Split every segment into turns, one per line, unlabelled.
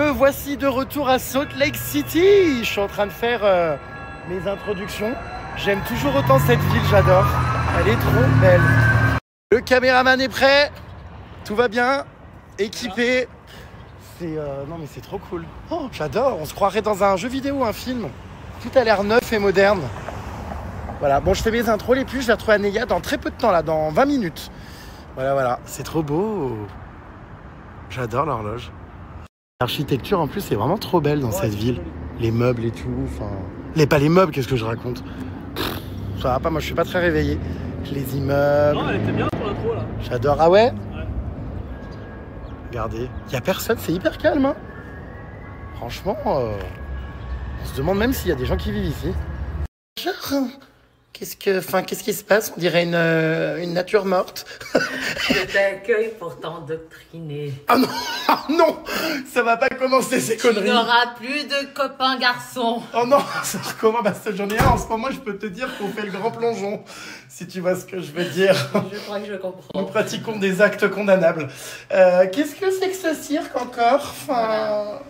Me voici de retour à Salt Lake City. Je suis en train de faire mes introductions. J'aime toujours autant cette ville, j'adore. Elle est trop belle. Le caméraman est prêt. Tout va bien. Équipé. Non mais c'est trop cool. Oh, j'adore. On se croirait dans un jeu vidéo, un film. Tout a l'air neuf et moderne. Voilà. Bon, je fais mes intros. Les plus, je vais retrouver Anéa dans très peu de temps, là, dans 20 minutes. Voilà. C'est trop beau. J'adore l'horloge. L'architecture, en plus, est vraiment trop belle dans cette ville. Les meubles et tout. Enfin, pas les meubles, qu'est-ce que je raconte? Ça va pas, moi, je suis pas très réveillé. Les immeubles.
Non, elle était bien pour l'intro, là.
J'adore. Ah ouais? Regardez, il n'y a personne, c'est hyper calme. Hein. Franchement, on se demande même s'il y a des gens qui vivent ici. Genre, qu'est-ce qui se passe? On dirait une nature morte.
Je t'accueille pour t'endoctriner.
Ah non, ah non, ça va pas commencer ces conneries.
Tu n'auras plus de copains garçons.
Oh non, ça recommence. Bah, j'en ai un en ce moment, je peux te dire qu'on fait le grand plongeon. Si tu vois ce que je veux dire.
Je crois que je comprends.
Nous pratiquons des actes condamnables. Qu'est-ce que c'est que ce cirque encore?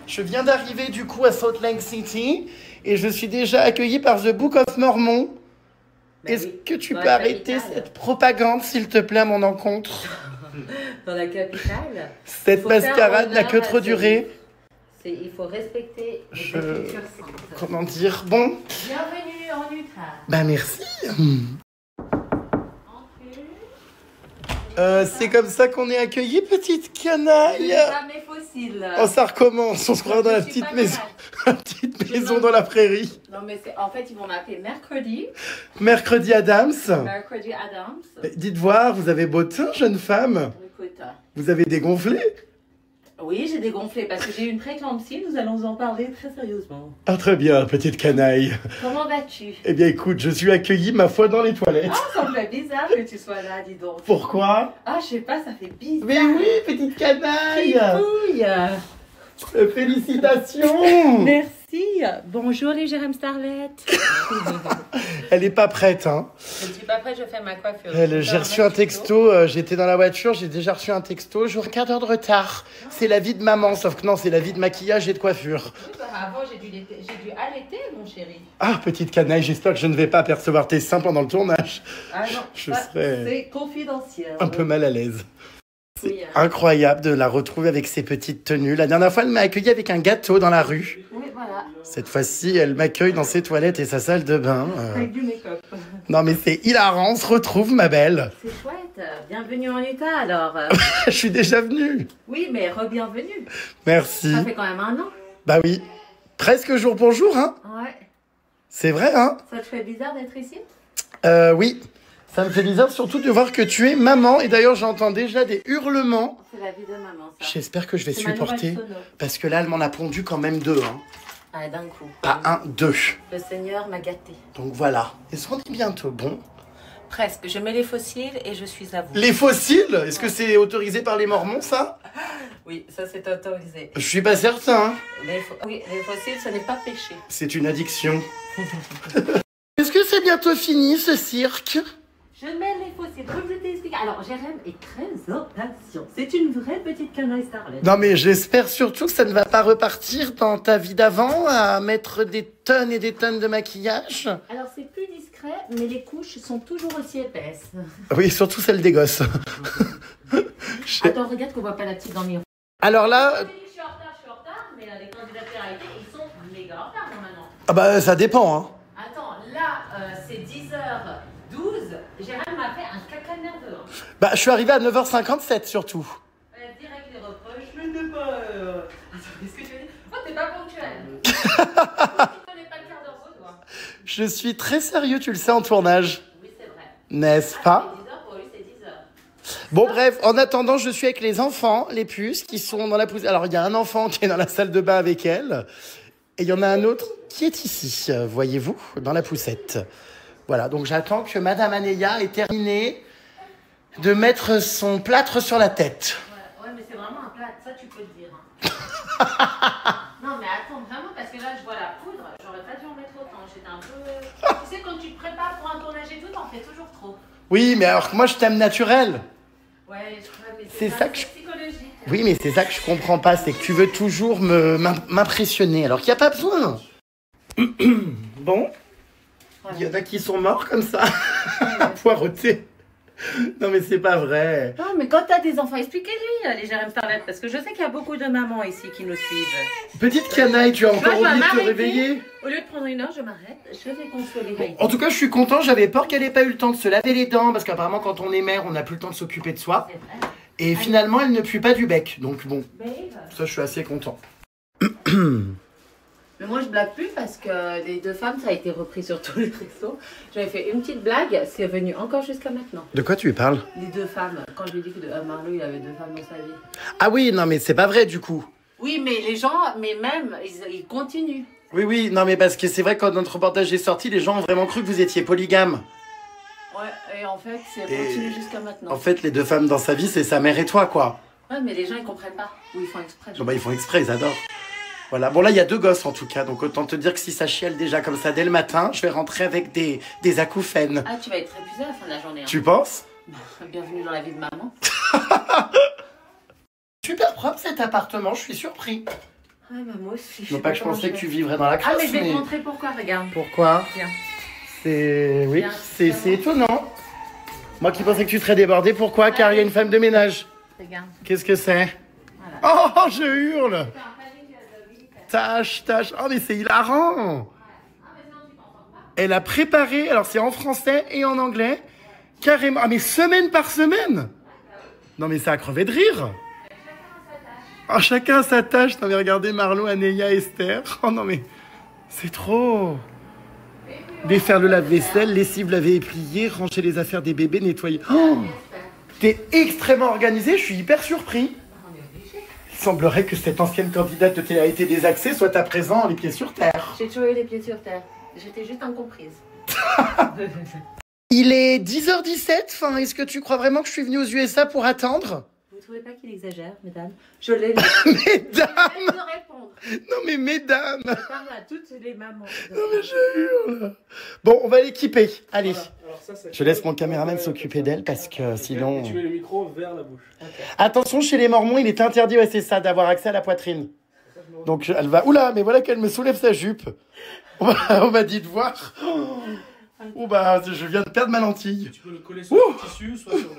Je viens d'arriver du coup à Salt Lake City et je suis déjà accueilli par The Book of Mormon. Est-ce que tu peux arrêter cette propagande, s'il te plaît, à mon encontre?
Dans la capitale.
Cette mascarade n'a que trop duré.
Il faut respecter les cultures saintes.
Comment dire? Bon.
Bienvenue en Utah.
Bah merci. C'est comme ça qu'on est accueilli, petite canaille.
Pas mes fossiles.
Oh, ça recommence. On se croit dans la petite maison. La petite maison dans la prairie.
Non, mais en fait, ils vont m'appeler mercredi.
Mercredi Adams.
Mercredi Adams.
Dites voir, vous avez beau teint, jeune femme.
Écoute.
Vous avez dégonflé?
Oui, j'ai dégonflé parce que j'ai eu une préclampsie. Nous allons en parler très sérieusement.
Ah, très bien, petite canaille.
Comment vas-tu?
Eh bien, écoute, je suis accueilli, ma foi, dans les toilettes.
Ah, ça me fait bizarre que tu sois là, dis donc.
Pourquoi?
Ah, je sais pas, ça fait bizarre.
Mais oui, petite canaille.
Fouille.
Félicitations.
Merci. Bonjour les Jérém Starlet.
Elle est pas prête, hein.
Je ne suis pas prête, je fais ma coiffure.
J'ai reçu un texto, j'étais dans la voiture, j'ai déjà reçu un texto, jour quart d'heure de retard. C'est la vie de maman, sauf que non, c'est la vie de maquillage et de coiffure.
Oui, bah, avant, j'ai dû allaiter, mon chéri.
Ah, petite canaille, j'espère que je ne vais pas apercevoir tes seins pendant le tournage.
Ah non, c'est confidentiel.
Un peu mal à l'aise. C'est
oui,
incroyable de la retrouver avec ses petites tenues. La dernière fois, elle m'a accueilli avec un gâteau dans la rue.
Oui, voilà.
Cette fois-ci, elle m'accueille dans ses toilettes et sa salle de bain.
Avec du make-up.
Non, mais c'est hilarant, on se retrouve, ma belle.
C'est chouette. Bienvenue en Utah, alors.
Je suis déjà venue.
Oui, mais re-bienvenue.
Merci.
Ça fait quand même 1 an.
Bah oui. Presque jour pour jour, hein.
Ouais.
C'est vrai, hein.
Ça te fait bizarre d'être ici?
Oui. Ça me fait bizarre surtout de voir que tu es maman. Et d'ailleurs, j'entends déjà des hurlements.
C'est la vie de maman, ça.
J'espère que je vais
C'est ma
supporter.
nouvelle sono.
Parce que là, elle m'en a pondu quand même 2. Hein.
Ah, d'un coup.
Pas 1, 2.
Le Seigneur m'a gâté.
Donc voilà. Est-ce qu'on est bientôt bon?
Presque. Je mets les fossiles et je suis à vous.
Les fossiles? Est-ce que c'est autorisé par les Mormons, ça?
Oui, ça c'est autorisé.
Je suis pas certain. Hein.
Oui, les fossiles, ce n'est pas péché.
C'est une addiction. Est-ce que c'est bientôt fini, ce cirque?
Je mets les fossiles, comme je t'ai expliqué. Alors, Jérém est très impatient. C'est une vraie petite canaille starlet.
Non, mais j'espère surtout que ça ne va pas repartir dans ta vie d'avant à mettre des tonnes et des tonnes de maquillage.
Alors, c'est plus discret, mais les couches sont toujours aussi épaisses.
Oui, surtout celle des gosses.
Attends, regarde qu'on voit pas la petite dans le miroir.
Alors là...
Je suis en retard, mais les candidats de réalité, ils sont méga en retard normalement.
Ah bah, ça dépend, hein.
Attends, là, c'est 10h12. Jérém m'a fait un caca nerveux.
Bah, je suis arrivé à 9h57 surtout.
Direct les reproches. Mais t'es pas... Attends, qu'est-ce que tu veux dire? Oh, t'es pas ponctuel. Tu connais pas le quart d'heure sur toi.
Je suis très sérieux, tu le sais, en tournage.
Oui, c'est vrai.
N'est-ce pas?
10h pour lui, c'est 10h.
Bon, bref, en attendant, je suis avec les enfants, les puces, qui sont dans la poussette. Alors, il y a un enfant qui est dans la salle de bain avec elle. Et il y en a un autre qui est ici, voyez-vous, dans la poussette. Voilà, donc j'attends que Madame Anéa ait terminé de mettre son plâtre sur la tête.
Ouais, mais c'est vraiment un plâtre, ça tu peux le dire. Non, mais attends, vraiment, parce que là, je vois la poudre, j'aurais pas dû en mettre autant. J'étais un peu... Tu sais, quand tu te prépares pour un tournage et tout, t'en fais toujours trop.
Oui, mais alors que moi, je t'aime naturel.
Ouais, je crois, mais
C'est ça que je...
psychologique.
Oui, mais c'est ça que je comprends pas, c'est que tu veux toujours m'impressionner, alors qu'il n'y a pas besoin. Bon, il y en a qui sont morts comme ça, à poireauter. Non, mais c'est pas vrai.
Non, mais quand t'as des enfants, expliquez-lui, les Jérém Starlet, parce que je sais qu'il y a beaucoup de mamans ici qui nous suivent.
Petite canaille, tu as encore oublié de te réveiller?
Au lieu de prendre une heure, je m'arrête, je vais consoler.
En tout cas, je suis content, j'avais peur qu'elle ait pas eu le temps de se laver les dents, parce qu'apparemment, quand on est mère, on n'a plus le temps de s'occuper de soi. Et finalement, elle ne pue pas du bec, donc bon, ça, je suis assez content.
Mais moi, je blague plus parce que les deux femmes, ça a été repris sur tous les réseaux. J'avais fait une petite blague, c'est venu encore jusqu'à maintenant.
De quoi tu lui parles?
Les deux femmes, quand je lui ai dit que Marlo, il avait deux femmes dans sa vie.
Ah oui, non, mais c'est pas vrai, du coup.
Oui, mais les gens, mais même, ils continuent.
Oui, non, mais parce que c'est vrai que quand notre reportage est sorti, les gens ont vraiment cru que vous étiez polygame.
Ouais, et en fait, c'est continue jusqu'à maintenant.
En fait, les deux femmes dans sa vie, c'est sa mère et toi, quoi.
Ouais, mais les gens, ils comprennent pas. Ou ils font exprès.
Non, bah, ils font exprès, ils adorent. Voilà, bon là il y a 2 gosses en tout cas, donc autant te dire que si ça chiale déjà comme ça dès le matin, je vais rentrer avec des acouphènes.
Ah, tu vas être épuisé à la fin de la journée. Hein.
Tu penses?
Bienvenue dans la vie de maman.
Super propre cet appartement, je suis surpris.
Ouais, bah moi aussi.
Non pas que je pensais que tu vivrais dans la crasse.
Ah, mais je vais te montrer pourquoi, regarde.
Pourquoi?
Viens.
C'est... Oui,
Viens.
c'est étonnant. Moi qui pensais que tu serais débordée, pourquoi? Car il y a une femme de ménage.
Regarde.
Qu'est-ce que c'est?
Voilà.
Oh, je hurle. Tâche. Oh, mais c'est hilarant. Elle a préparé, alors c'est en français et en anglais, carrément. Ah, mais semaine par semaine. Non, mais ça a crevé de rire. Oh, chacun sa tâche. Non, mais regardez Marlo, Anéa, Esther. Oh non, mais c'est trop. Défaire le lave-vaisselle, lessive, laver et plier, ranger les affaires des bébés, nettoyer. Oh, t'es extrêmement organisé, je suis hyper surpris. Il semblerait que cette ancienne candidate de télé-réalité désaxée soit à présent les pieds sur terre.
J'ai toujours eu les pieds sur terre. J'étais juste incomprise.
Il est 10h17, enfin, est-ce que tu crois vraiment que je suis venue aux USA pour attendre?
Vous trouvez pas qu'il exagère, mesdames? Je l'ai
Mesdames!
de répondre.
Non mais mesdames!
Je parle à toutes les mamans.
Non mais je hurle! Bon, on va l'équiper, allez.
Voilà. Alors ça,
Je laisse mon caméraman s'occuper d'elle parce que sinon...
Et tu mets le micro vers la bouche.
Okay.
Attention, chez les Mormons, il est interdit, ouais c'est ça, d'avoir accès à la poitrine. Donc elle va... Oula, mais voilà qu'elle me soulève sa jupe. On m'a dit de voir. Oh bah, je viens de perdre ma lentille.
Tu peux le coller sur le tissu, soit sur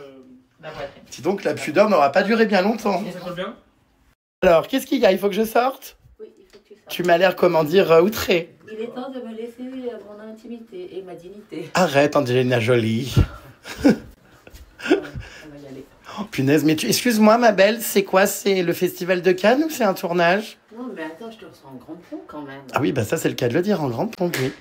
La poitrine.
Dis donc, la pudeur n'aura pas duré bien longtemps.
Ça colle bien?
Alors, qu'est-ce qu'il y a? Il faut que je sorte?
Oui, il faut que tu sortes.
Tu m'as l'air, comment dire, outré.
Il est temps de me laisser mon intimité et ma dignité.
Arrête, Angelina Jolie.
On va y aller.
Oh, punaise, mais excuse-moi, ma belle, c'est quoi? C'est le festival de Cannes ou c'est un tournage?
Non, mais attends, je te ressens en grande pompe quand même.
Ah oui, bah ça, c'est le cas de le dire, en grande pompe, oui.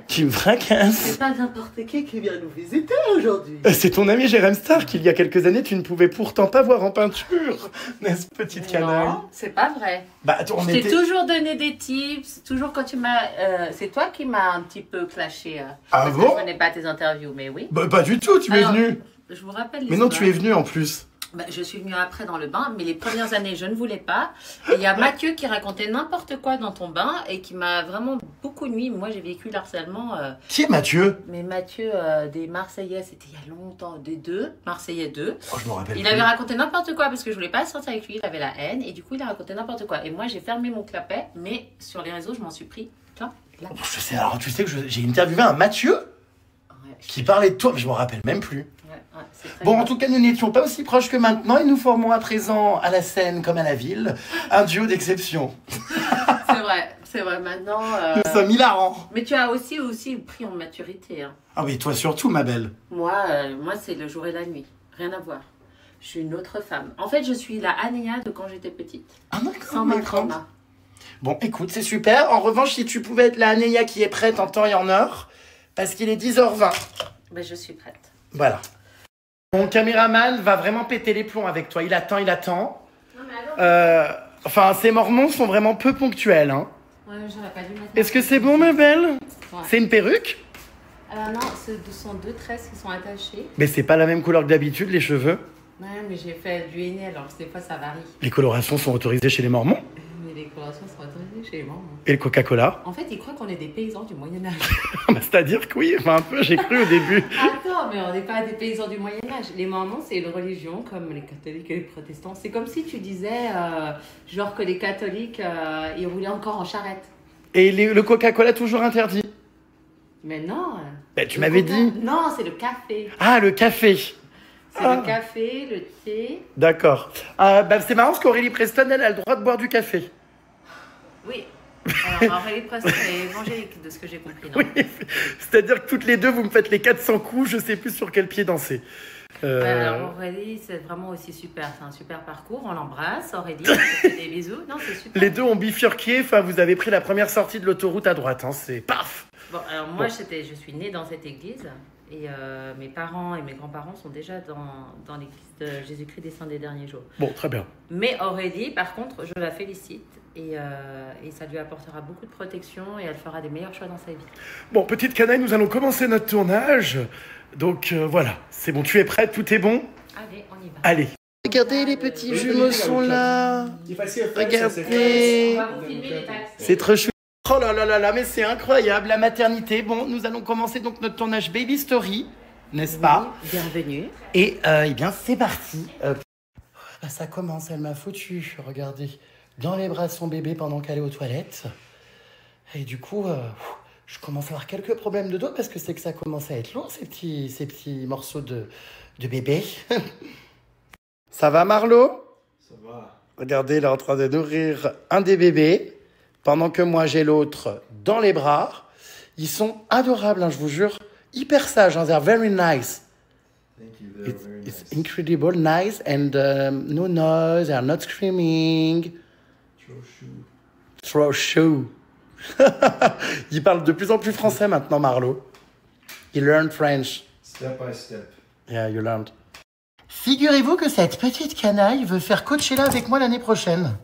Tu me fracasses.
C'est pas n'importe qui vient nous visiter aujourd'hui.
C'est ton ami Jérém Stark qu'il y a quelques années, tu ne pouvais pourtant pas voir en peinture. N'est-ce, petite canaille?
Non, c'est pas vrai.
Bah, on
Je t'ai
était...
toujours donné des tips, toujours quand tu m'as... c'est toi qui m'as un petit peu clashé.
Ah
parce
bon?
que je connais pas tes interviews, mais oui.
Bah, pas du tout, tu es
Alors,
venu.
Je vous rappelle
Mais non,
l'histoire.
tu es venu en plus.
Bah, je suis venue après dans le bain, mais les premières années, je ne voulais pas. Et il y a Mathieu qui racontait n'importe quoi dans ton bain et qui m'a vraiment beaucoup nuit. Moi, j'ai vécu l'harcèlement.
Qui est Mathieu?
Mais Mathieu, des Marseillais, c'était il y a longtemps, des deux, Marseillais 2.
Oh, je me rappelle
Il
plus.
avait raconté n'importe quoi parce que je voulais pas sortir avec lui, il avait la haine. Et du coup, il a raconté n'importe quoi. Et moi, j'ai fermé mon clapet, mais sur les réseaux, je m'en suis pris plein. Là.
Oh, je sais, alors tu sais que j'ai interviewé un Mathieu
Ouais,
qui parlait de toi, mais je me rappelle même plus.
c'est très
Bon,
bien.
en tout cas, nous n'étions pas aussi proches que maintenant et nous formons à présent, à la scène comme à la ville, un duo d'exception.
C'est vrai, maintenant...
Nous sommes hilarants.
Mais tu as aussi pris en maturité. Hein.
Ah oui, toi surtout, ma belle.
Moi c'est le jour et la nuit. Rien à voir. Je suis une autre femme. En fait, je suis la Anéa de quand j'étais petite.
Ah d'accord,
Sans ma
d'accord.
trauma.
Bon, écoute, c'est super. En revanche, si tu pouvais être la Anéa qui est prête en temps et en heure, parce qu'il est 10h20.
Ben, je suis prête.
Voilà. Mon caméraman va vraiment péter les plombs avec toi. Il attend.
Non, mais alors...
Enfin, ces Mormons sont vraiment peu ponctuels. Hein.
Ouais, j'aurais pas dû mettre...
Est-ce que c'est bon, ma belle?
Ouais.
C'est une perruque?
Non, ce sont deux tresses qui sont attachées.
Mais c'est pas la même couleur que d'habitude, les cheveux.
Ouais, mais j'ai fait du henné, alors des fois ça varie.
Les colorations sont autorisées chez les Mormons?
Mais les colorations sont autorisées chez les mamans.
Et le Coca-Cola?
En fait, ils croient qu'on est des paysans du Moyen-Âge.
C'est-à-dire que oui, enfin un peu, j'ai cru au début.
Attends, mais on n'est pas des paysans du Moyen-Âge. Les Mormons, c'est une religion comme les catholiques et les protestants. C'est comme si tu disais, genre que les catholiques, ils roulaient encore en charrette.
Et le Coca-Cola toujours interdit?
Mais non.
Ben, tu m'avais dit.
Non, c'est le café.
Ah, le café.
C'est le café, le thé.
D'accord. C'est marrant parce qu'Aurélie Preston, elle a le droit de boire du café.
Oui. Alors, Aurélie Preston est évangélique, de ce que j'ai compris, non?
Oui, c'est-à-dire que toutes les deux, vous me faites les 400 coups, je sais plus sur quel pied danser.
Alors Aurélie, c'est vraiment aussi super. C'est un super parcours. On l'embrasse, Aurélie. On fait des bisous. Non, c'est super.
Les deux ont bifurqué. Enfin, vous avez pris la première sortie de l'autoroute à droite. Hein, c'est paf.
Bon, alors moi, je suis née dans cette église. Et mes parents et mes grands-parents sont déjà dans l'église de Jésus-Christ des Saints des Derniers Jours.
Bon, très bien.
Mais Aurélie, par contre, je la félicite. Et ça lui apportera beaucoup de protection et elle fera des meilleurs choix dans sa vie.
Bon, petite canaille, nous allons commencer notre tournage. Donc voilà, c'est bon, tu es prête, tout est bon?
Allez, on y va.
Allez. Regardez, les petits jumeaux sont là. Regardez.
On va vous filmer les taxes.
C'est trop chou. Oh là là là là, mais c'est incroyable, la maternité. Bon, nous allons commencer donc notre tournage Baby Story, n'est-ce pas?
Oui, bienvenue.
Et eh bien, c'est parti. Ça commence, elle m'a foutu, regardez, dans les bras de son bébé pendant qu'elle est aux toilettes. Et du coup, je commence à avoir quelques problèmes de dos parce que c'est que ça commence à être lourd, ces petits morceaux de bébé. Ça va, Marlo?
Ça va.
Regardez, elle est en train de nourrir un des bébés, pendant que moi, j'ai l'autre dans les bras. Ils sont adorables, hein, je vous jure. Hyper sages, hein, they're very nice.
Thank you, they're very nice.
It's incredible, nice, and no noise, they are not screaming. Throw shoe. Il parle de plus en plus français maintenant, Marlo. He learned French.
Step by step.
Yeah, you learned. Figurez-vous que cette petite canaille veut faire Coachella avec moi l'année prochaine.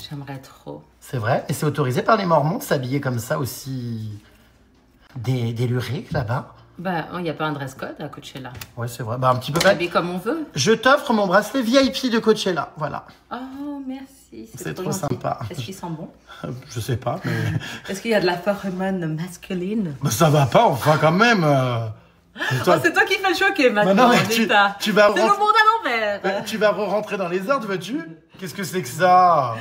J'aimerais trop.
C'est vrai, et c'est autorisé par les Mormons de s'habiller comme ça aussi déluré là-bas.
Bah, il n'y a pas un dress code à Coachella.
Ouais, c'est vrai. Bah, un petit peu.
On s'habille comme on veut.
Je t'offre mon bracelet VIP de Coachella, voilà.
Oh, merci.
C'est trop
gentil.
sympa.
Est-ce qu'il sent bon?
Je sais pas, mais...
Est-ce qu'il y a de la phénomène masculine?
Bah, ça va pas, enfin, quand même.
C'est toi qui fais le choquer maintenant.
Non, mais
tu
vas
C'est le monde à l'envers.
Tu vas rentrer dans les ordres, veux-tu? Qu'est-ce que c'est que ça?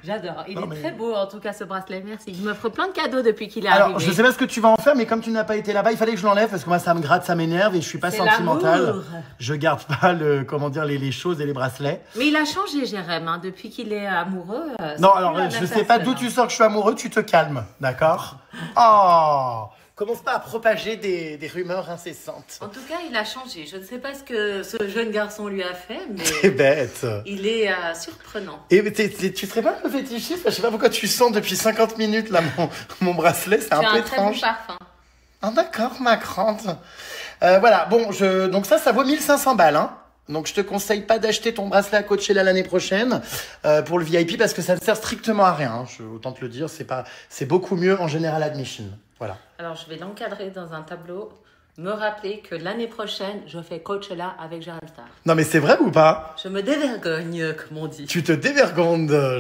J'adore. Il
Non,
est
mais-
très beau, en tout cas, ce bracelet. Merci. Il m'offre plein de cadeaux depuis qu'il est
Alors,
arrivé.
je sais pas ce que tu vas en faire, mais comme tu n'as pas été là-bas, il fallait que je l'enlève parce que moi, ça me gratte, ça m'énerve et je suis pas
C'est
sentimentale.
l'amour.
Je garde pas les choses et les bracelets.
Mais il a changé, Jérém, hein, depuis qu'il est amoureux.
Non,
c'est
alors,
plus la
je
même
sais pas
personne,
d'où tu
hein.
sors que je suis amoureux, tu te calmes, d'accord? Oh! Commence pas à propager des rumeurs incessantes.
En tout cas, il a changé. Je ne sais pas ce que ce jeune garçon lui a fait,
C'est
mais
bête.
il est surprenant.
Et tu serais pas un peu fétichiste? Je sais pas pourquoi tu sens depuis 50 minutes là mon bracelet, c'est
Tu
un
as
peu
un très bon
étrange.
parfum.
Ah d'accord, ma grande. Voilà, bon, donc ça vaut 1500 balles, hein. Donc je te conseille pas d'acheter ton bracelet à Coachella l'année prochaine pour le VIP parce que ça ne sert strictement à rien. Hein. Autant te le dire, c'est beaucoup mieux en General Admission. Voilà.
Alors, je vais l'encadrer dans un tableau, me rappeler que l'année prochaine, je fais Coachella avec Jérém Star.
Non mais c'est vrai ou pas?
Je me dévergogne, comme on dit.
Tu te dévergondes.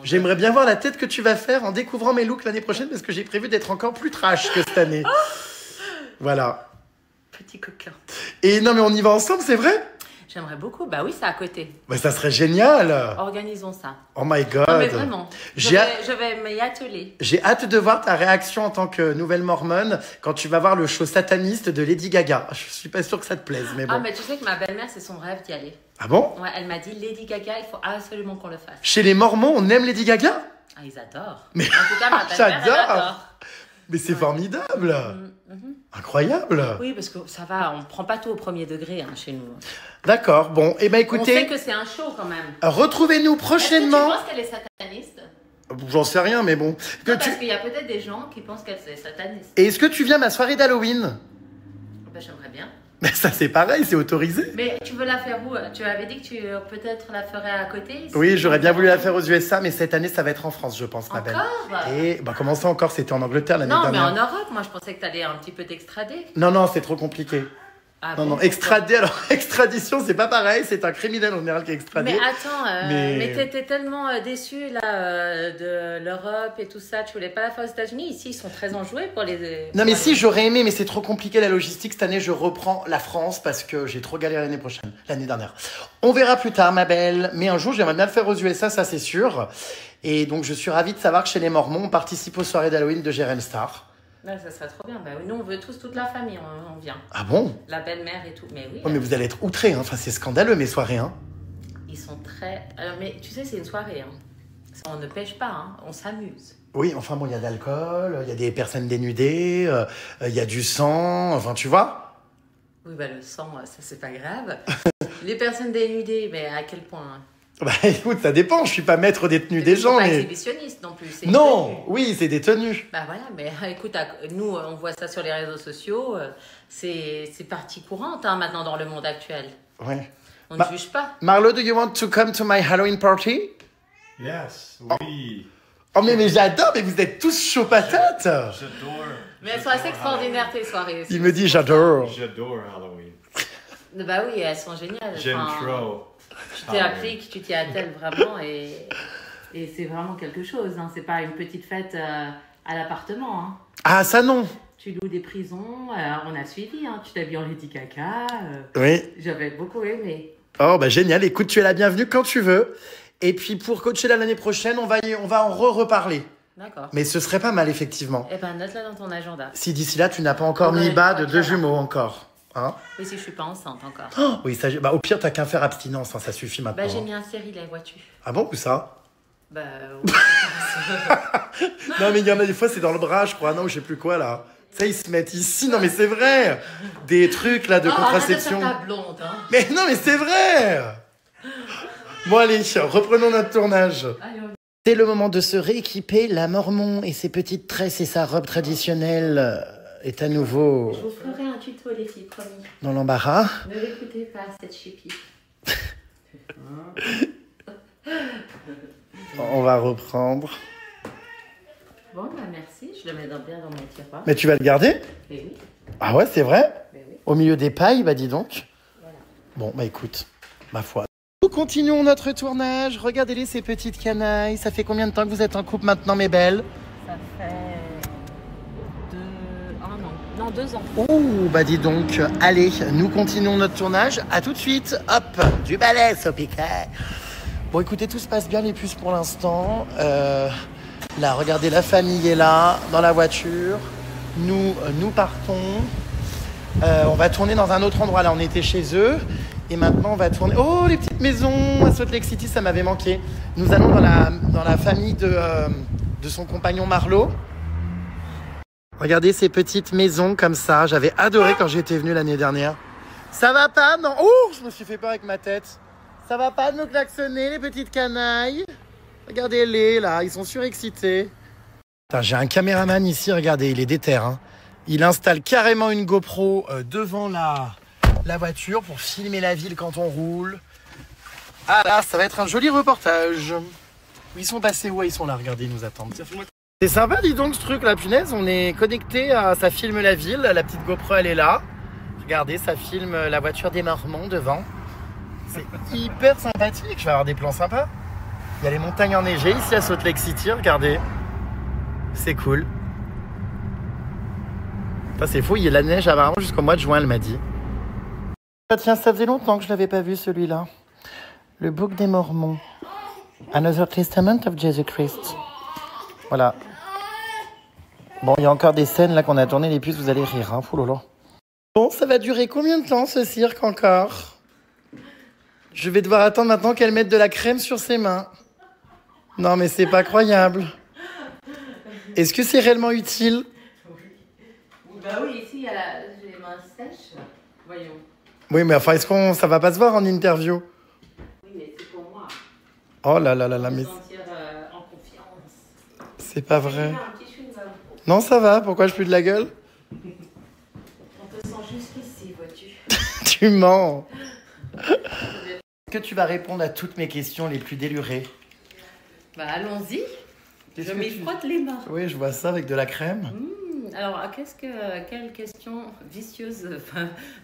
J'aimerais bien voir la tête que tu vas faire en découvrant mes looks l'année prochaine parce que j'ai prévu d'être encore plus trash que cette année. Voilà.
Petit coquin.
Et non mais on y va ensemble, c'est vrai?
J'aimerais beaucoup. Bah oui, c'est à côté.
Bah ça serait génial.
Organisons ça.
Oh my god.
Non, mais vraiment. Je
J'ai
vais m'y atteler.
J'ai hâte de voir ta réaction en tant que nouvelle mormone quand tu vas voir le show sataniste de Lady Gaga. Je suis pas sûr que ça te plaise, mais bon.
Ah, mais tu sais que ma belle-mère, c'est son rêve d'y aller.
Ah bon?
Ouais, elle m'a dit Lady Gaga, il faut absolument qu'on le fasse.
Chez les Mormons, on aime Lady Gaga?
Ah, ils adorent.
Mais-
En tout cas, ma belle-mère, elle
J'adore.
adore.
Mais c'est formidable.
Mhm.
Incroyable.
Oui, parce que ça va, on prend pas tout au premier degré hein, chez nous.
D'accord, bon. Eh ben
On sait
écoutez,
que c'est un show quand même.
retrouvez-nous
Est-ce que
prochainement.
tu penses qu'elle est sataniste?
J'en sais rien, mais bon. Que
Non,
tu...
parce qu'il y a peut-être des gens qui pensent qu'elle est sataniste.
Et est-ce que tu viens à ma soirée d'Halloween?
Ben, j'aimerais bien.
Mais ça c'est pareil, c'est autorisé.
Mais tu veux la faire où? Tu avais dit que tu peut-être la ferais à côté ici?
Oui, j'aurais bien voulu la faire aux USA, mais cette année ça va être en France, je pense, ma belle.
Encore?
Et bah comment ça encore? C'était en Angleterre l'année
Non, mais
dernière.
en Europe, moi je pensais que tu allais un petit peu t'extrader.
Non, non, c'est trop compliqué.
Ah
Non,
bon,
non, extradé. Alors, extradition, c'est pas pareil. C'est un criminel en général qui est extradé.
Mais attends,
Mais-
mais t'étais tellement déçu là de l'Europe et tout ça, tu voulais pas la faire aux États-Unis. Ici, ils sont très enjoués pour les.
Non, mais
pour
si,
les-
j'aurais aimé, mais c'est trop compliqué la logistique. Cette année, je reprends la France parce que j'ai trop galéré l'année dernière. On verra plus tard, ma belle. Mais un jour, j'aimerais bien le faire aux USA, ça c'est sûr. Et donc, je suis ravie de savoir que chez les Mormons, on participe aux soirées d'Halloween de Jérém Star.
Ouais, ça serait trop bien. Bah, nous, on veut tous, toute la famille, on vient.
Ah bon?
La belle-mère et tout. Mais oui,
Oh, mais vous allez être outrés, hein. Enfin, c'est scandaleux, mes soirées, hein.
ils sont très. Alors, mais tu sais, c'est une soirée. Hein. On ne pêche pas, hein. On s'amuse.
Oui, enfin bon, il y a de l'alcool, il y a des personnes dénudées, il y a du sang, enfin, tu vois?
Oui, bah le sang, ça c'est pas grave. Les personnes dénudées, mais à quel point? Hein.
Bah écoute, ça dépend, je suis pas maître des tenues des
Ils
gens,
sont pas
mais...
exhibitionnistes non plus. C'est une
Non,
tenue.
oui, c'est des tenues.
Bah voilà, mais écoute, nous, on voit ça sur les réseaux sociaux. C'est partie courante hein, maintenant dans le monde actuel.
Ouais.
On
Bah-
ne juge pas.
Marlo, do you want to come to my Halloween party?
Yes, oui.
Oh mais j'adore, mais vous êtes tous chauds patates.
J'adore.
Mais elles sont assez extraordinaires tes soirées.
Il me dit j'adore.
J'adore Halloween.
Bah oui, elles sont géniales.
J'aime
Enfin,
trop.
Tu t'y appliques, tu t'y attelles vraiment et c'est vraiment quelque chose. Hein. C'est pas une petite fête à l'appartement. Hein.
Ah ça non.
Tu loues des prisons, on a suivi. Hein. Tu t'habilles en Lady Gaga.
Oui.
J'avais beaucoup aimé.
Oh bah génial, écoute, tu es la bienvenue quand tu veux. Et puis pour coacher là l'année prochaine, on va en reparler.
D'accord.
Mais ce serait pas mal effectivement.
Eh ben note-la dans ton agenda.
Si d'ici là tu n'as pas encore
Ouais,
mis bas de
ouais,
2
ça va.
jumeaux encore. Hein?
Oui, si je suis pas enceinte encore.
Oh, oui, ça, bah, au pire t'as qu'à faire abstinence, hein, ça suffit maintenant.
Bah j'ai
hein.
mis un stérilet, vois-tu.
Ah bon, ou ça?
Bah oui.
Non mais il y en a des fois c'est dans le bras je crois, non je sais plus quoi là. Ça ils se mettent ici, non mais c'est vrai. Des trucs là de
Oh, arrête de
contraception.
faire ta blonde, hein.
Mais non mais c'est vrai. Bon allez, reprenons notre tournage.
Allez, on-
C'est le moment de se rééquiper. La Mormon et ses petites tresses et sa robe traditionnelle est à nouveau
Je vous ferai un tuto les filles, promis.
dans l'embarras.
Ne l'écoutez pas, cette chipie.
On va reprendre.
Bon, bah merci, je le mets bien dans mon tiroir.
Mais tu vas le garder?
Mais oui,
Ah ouais, c'est vrai?
mais oui.
Au milieu des pailles, bah dis donc.
Voilà.
Bon, bah écoute, ma foi. Nous continuons notre tournage. Regardez-les, ces petites canailles. Ça fait combien de temps que vous êtes en couple maintenant, mes belles?
Ça fait 1 an. Non, 2 ans.
Ouh, bah dis donc. Allez, nous continuons notre tournage. À tout de suite. Hop, du balai au piquet. Bon, écoutez, tout se passe bien, les puces, pour l'instant. Là, regardez, la famille est là, dans la voiture. Nous partons. On va tourner dans un autre endroit. Là, on était chez eux. Et maintenant, on va tourner... Oh, les petites maisons à Salt Lake City, ça m'avait manqué. Nous allons dans la famille de son compagnon Marlo. Regardez ces petites maisons comme ça. J'avais adoré quand j'étais venu l'année dernière. Ça va pas, non? Oh, je me suis fait peur avec ma tête. Ça va pas de me klaxonner, les petites canailles? Regardez-les, là. Ils sont surexcités. Putain, j'ai un caméraman ici, regardez, il est déter. Hein. Il installe carrément une GoPro devant la voiture pour filmer la ville quand on roule. Ah là, ça va être un joli reportage. Ils sont passés où? Ils sont là, regardez, ils nous attendent. C'est sympa, dis donc, ce truc, la punaise. On est connecté, ça filme la ville. La petite GoPro, elle est là. Regardez, ça filme la voiture des Mormons devant. C'est hyper sympathique. Je vais avoir des plans sympas. Il y a les montagnes enneigées ici à Salt Lake City, regardez. C'est cool. Ça, c'est fou, il y a la neige apparemment jusqu'au mois de juin, elle m'a dit. Ah, tiens, ça faisait longtemps que je l'avais pas vu, celui-là. Le Book des Mormons. Another Testament of Jesus Christ. Voilà. Bon, il y a encore des scènes là qu'on a tournées, les puces, vous allez rire, hein. Foulolo. Bon, ça va durer combien de temps, ce cirque, encore? Je vais devoir attendre maintenant qu'elle mette de la crème sur ses mains. Non, mais c'est pas croyable. Est-ce que c'est réellement utile?
Bah oui, ici, j'ai les mains sèches. Voyons.
Oui, mais enfin, ça va pas se voir en interview?
Oui, mais c'est pour moi.
Oh là là là là, mais
Me sentir en confiance.
c'est pas vrai.
Un petit chewing-gum.
Non, ça va, pourquoi je plus de la gueule?
On te sent jusqu'ici, vois-tu.
Tu mens. Est-ce que tu vas répondre à toutes mes questions les plus délurées?
Bah allons-y.
Qu'est-ce
Je
que
m'y
tu-
frotte les mains.
Oui, je vois ça avec de la crème.
Alors, quelle question vicieuse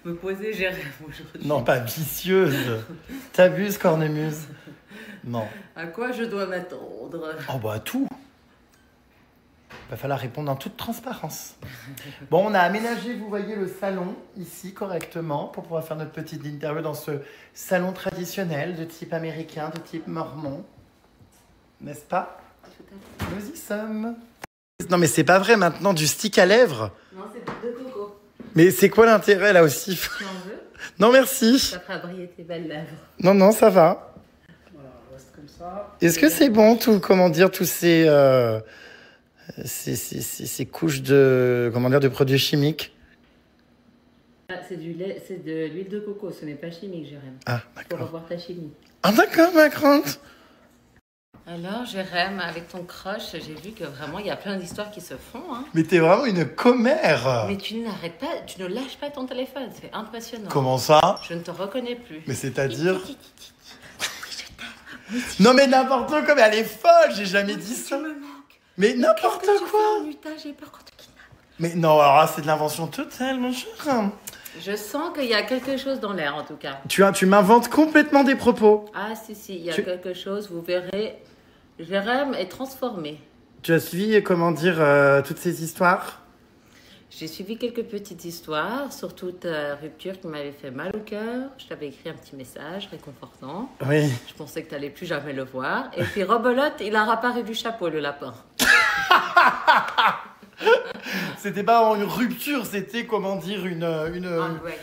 me posait Jérém aujourd'hui?
Non, pas vicieuse. T'abuses, cornemuse. Non.
À quoi je dois m'attendre?
Oh bah tout. Va falloir répondre en toute transparence. Bon, on a aménagé, vous voyez, le salon ici correctement pour pouvoir faire notre petite interview dans ce salon traditionnel de type américain, de type mormon. N'est-ce pas? Nous y sommes. Non mais c'est pas vrai maintenant, du stick à lèvres.
Non, c'est de coco.
Mais c'est quoi l'intérêt là aussi?
Tu en veux?
Non merci.
Ça fera briller tes belles lèvres.
Non, ça va.
Voilà, on reste comme ça.
Est-ce que c'est bon tout, comment dire, tous ces couches de, comment dire, de produits chimiques?
C'est de l'huile de coco, ce n'est pas chimique, Jérém.
Ah,
Pour
d'accord.
revoir ta chimie.
Ah, d'accord, ma grande.
Alors, Jérém, avec ton crush, j'ai vu que vraiment, il y a plein d'histoires qui se font. Hein.
Mais t'es vraiment une commère.
Mais tu n'arrêtes pas, tu ne lâches pas ton téléphone, c'est impressionnant.
Comment ça?
Je ne te reconnais plus.
Mais c'est-à-dire? Non mais n'importe quoi, mais elle est folle, j'ai jamais dit ça.
Tu me manques.
Mais n'importe
Qu'est-ce que tu
quoi.
fais en Utah? J'ai peur qu'on te kidnappe.
Mais non, alors là, c'est de l'invention totale, mon cher.
Je sens qu'il y a quelque chose dans l'air, en tout cas.
Tu m'inventes complètement des propos.
Ah, si, il y a
Tu-
quelque chose, vous verrez. Jérém est transformé.
Tu as suivi, comment dire, toutes ces histoires?
J'ai suivi quelques petites histoires, surtout ta rupture qui m'avait fait mal au cœur. Je t'avais écrit un petit message réconfortant.
Oui.
Je pensais que tu n'allais plus jamais le voir. Et puis Robelote, il a rapparu du chapeau, le lapin.
C'était pas une rupture, c'était, comment dire,
Ah, ouais.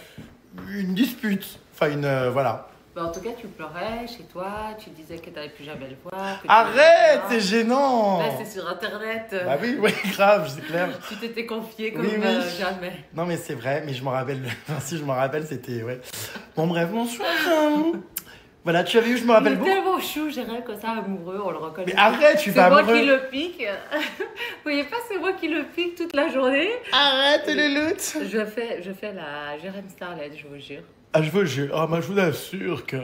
une dispute. Enfin, voilà.
Bah, en tout cas, tu pleurais chez toi, tu disais que tu n'allais plus jamais le voir. que tu
Arrête,
n'allais
c'est
pas.
gênant.
Là, c'est sur Internet.
Bah oui, grave, c'est clair.
Tu t'étais confié comme
Oui.
jamais.
Non mais c'est vrai, mais je me rappelle, enfin si je me rappelle, c'était, ouais. Bon bref, mon chou. Voilà, tu avais eu, je me
Il
rappelle
est
beaucoup.
tellement chou, Jérém, comme ça, amoureux, on le reconnaît.
Mais arrête, je suis
C'est
pas
moi
amoureux.
qui le pique. Vous voyez pas, c'est moi qui le pique toute la journée.
Arrête les luttes.
Je fais la Jérém Starlet, je vous jure.
Ah, je veux, ah, moi je vous assure que...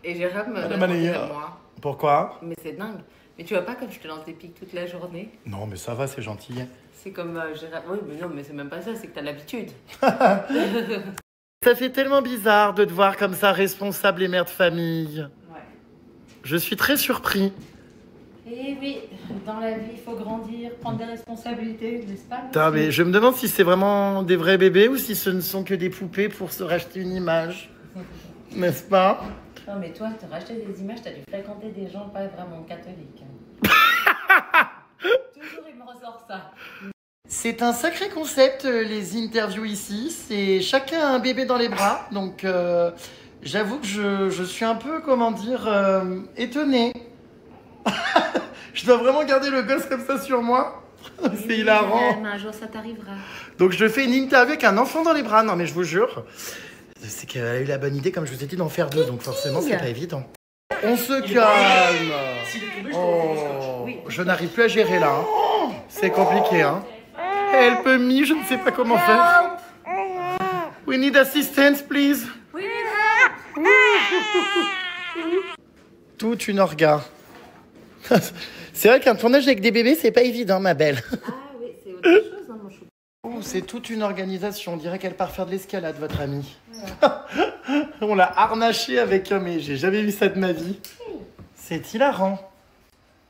Et Jérém me
Madame
répondait
Aléa.
à moi.
Pourquoi?
Mais c'est dingue. Mais tu vois pas comme je te lance des piques toute la journée?
Non, mais ça va, c'est gentil.
C'est comme Jérém. Oui, mais non, mais c'est même pas ça, c'est que t'as l'habitude.
Ça fait tellement bizarre de te voir comme ça, responsable et mère de famille.
Ouais.
Je suis très surpris.
Et oui, dans la vie, il faut grandir, prendre des responsabilités, n'est-ce pas?
Putain, mais je me demande si c'est vraiment des vrais bébés ou si ce ne sont que des poupées pour se racheter une image. N'est-ce pas?
Non, mais toi, te racheter des images, t'as dû fréquenter des gens pas vraiment catholiques. Toujours, il me ressort ça.
C'est un sacré concept, les interviews ici. C'est chacun a un bébé dans les bras. Donc, j'avoue que je suis un peu, comment dire, étonné. Je dois vraiment garder le gosse comme ça sur moi. C'est hilarant.
Un jour, ça t'arrivera.
Donc, je fais une interview avec un enfant dans les bras. Non, mais je vous jure, c'est qu'elle a eu la bonne idée, comme je vous ai dit, d'en faire deux. Donc, forcément, c'est pas évident. On se calme. Oh, je n'arrive plus à gérer là. Hein. C'est compliqué, hein. Help me, je ne sais pas comment faire. We need assistance, please.
Oui,
Toute une orga. C'est vrai qu'un tournage avec des bébés, c'est pas évident, ma belle.
ah oui, c'est autre chose, hein, mon chou.
Oh, c'est toute une organisation. On dirait qu'elle part faire de l'escalade, votre amie. On l'a harnaché avec un, mais j'ai jamais vu ça de ma vie. C'est hilarant.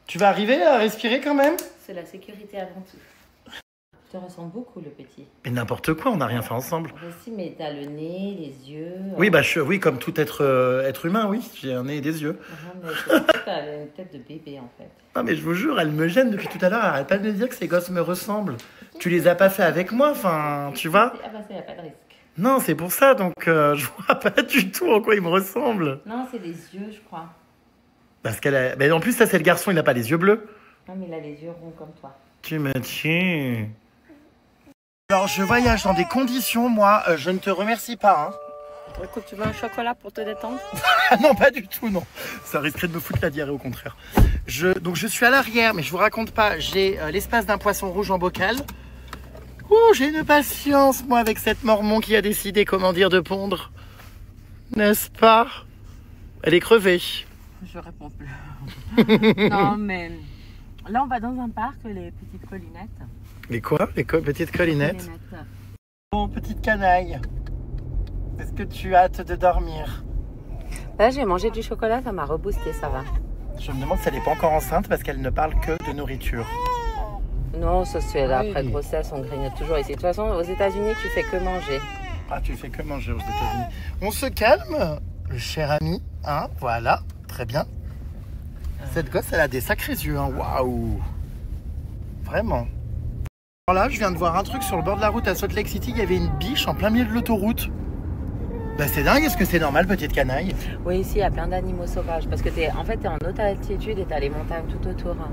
Tu vas arriver à respirer quand même?
C'est la sécurité avant tout. Tu te ressembles beaucoup, le petit.
Mais n'importe quoi, on n'a rien fait ensemble.
Aussi, mais t'as le nez, les yeux.
Oui, oui, comme tout être humain, oui. J'ai un nez et des yeux.
Mais t'as une tête de bébé, en fait.
Non, mais je vous jure, elle me gêne depuis tout à l'heure. Elle arrête pas de me dire que ces gosses me ressemblent. Tu les as pas fait avec moi, enfin, tu vois?
Ah bah ça, y a pas de risque.
Non, c'est pour ça, donc je vois pas du tout en quoi ils me ressemblent.
Non, c'est les yeux, je crois.
Parce qu'elle a... Mais en plus, ça, c'est le garçon, il n'a pas les yeux bleus.
Non, mais il a les yeux ronds comme toi.
Tu me tues. Alors, je voyage dans des conditions, moi, je ne te remercie pas, hein.
Écoute, tu veux un chocolat pour te détendre?
Ah non, pas du tout, non. Ça risquerait de me foutre la diarrhée, au contraire. Donc, je suis à l'arrière, mais je vous raconte pas. J'ai l'espace d'un poisson rouge en bocal. Ouh, j'ai une patience, moi, avec cette mormon qui a décidé, comment dire, de pondre. N'est-ce pas? Elle est crevée.
Je réponds plus. Non, mais là, on va dans un parc, les petites collinettes.
Les quoi? Petites collinettes? Bon, petite canaille. Est-ce que tu as hâte de dormir?
Là, j'ai mangé du chocolat, ça m'a reboosté, ça va.
Je me demande si elle n'est pas encore enceinte parce qu'elle ne parle que de nourriture.
Non, ça c'est après grossesse, on grignote toujours ici. De toute façon, aux États-Unis, tu fais que manger.
Ah, tu fais que manger aux États-Unis. On se calme, cher ami. Hein, voilà, très bien. Cette gosse, elle a des sacrés yeux. Hein. Waouh! Vraiment. Alors là, je viens de voir un truc sur le bord de la route à Salt Lake City. Il y avait une biche en plein milieu de l'autoroute. Bah, c'est dingue. Est-ce que c'est normal, petite canaille?
Oui, ici, il y a plein d'animaux sauvages. Parce que t'es en haute altitude et t'as les montagnes tout autour. Hein.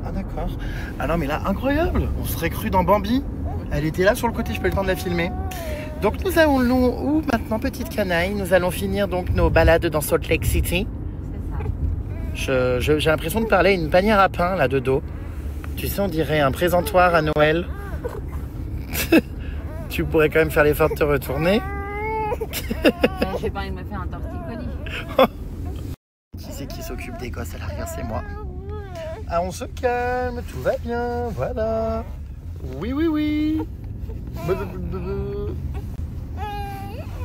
Ah, d'accord. Ah non, mais là, incroyable. On serait cru dans Bambi. Elle était là sur le côté, je peux le temps de la filmer. Donc, nous allons où maintenant, petite canaille? Nous allons finir donc nos balades dans Salt Lake City. C'est ça. J'ai l'impression de parler à une panière à pain, là, de dos. Tu sais, on dirait un présentoir à Noël. Tu pourrais quand même faire l'effort de te retourner.
J'ai pas envie de me faire un torticolis.
Qui c'est qui s'occupe des gosses à l'arrière? C'est moi. Ah, on se calme, tout va bien, voilà. Oui, oui, oui.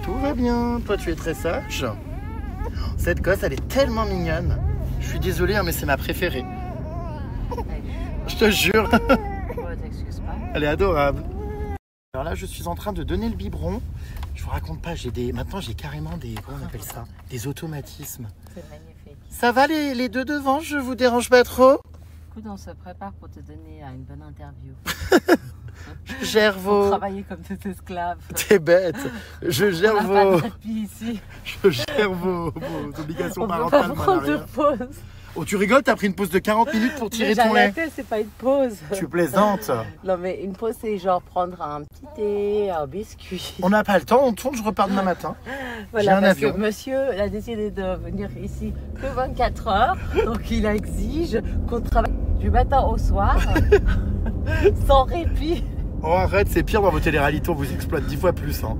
Tout va bien. Toi, tu es très sage. Cette gosse, elle est tellement mignonne. Je suis désolée, hein, mais c'est ma préférée. Je te jure.
T'excuses pas.
Elle est adorable. Alors là, je suis en train de donner le biberon. Je vous raconte pas, maintenant j'ai carrément des, comment on appelle ça? Des automatismes.
C'est magnifique.
Ça va les deux devant? Je vous dérange pas trop?
Écoute, on se prépare pour te donner une bonne interview.
Je gère vos...
Travailler comme des esclaves.
T'es bête. Je gère
on
vos...
Pas de répit ici.
Je gère vos obligations
on
parentales.
On peut pas prendre de pause.
Oh, tu rigoles, t'as pris une pause de 40 minutes pour tirer ton lait.
C'est pas une pause.
Tu plaisantes.
Non, mais une pause, c'est genre prendre un petit thé, un biscuit.
On n'a pas le temps, on tourne, je repars demain matin.
Voilà,
J'ai un
parce
avion.
que monsieur a décidé de venir ici que 24 heures. Donc, il exige qu'on travaille du matin au soir, sans répit.
Oh, arrête, c'est pire dans vos téléréalités, on vous exploite 10 fois plus. Hein.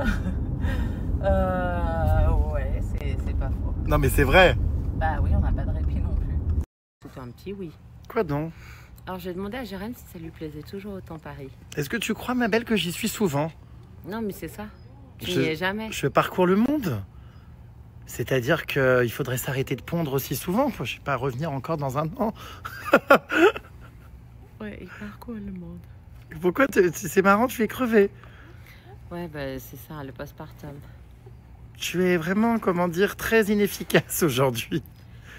Ouais, c'est pas faux.
Non, mais c'est vrai.
Bah oui, on n'a pas de répit non plus. C'est un petit oui.
Quoi donc?
Alors, j'ai demandé à Jérém si ça lui plaisait toujours autant Paris.
Est-ce que tu crois, ma belle, que j'y suis souvent?
Non, mais c'est ça. Tu n'y es jamais.
Je parcours le monde. C'est-à-dire qu'il faudrait s'arrêter de pondre aussi souvent. Faut, je sais pas, revenir encore dans un an.
Ouais, il parcourt le monde.
Pourquoi c'est marrant, tu es crevé.
Ouais, bah c'est ça, le postpartum.
Tu es vraiment, comment dire, très inefficace aujourd'hui.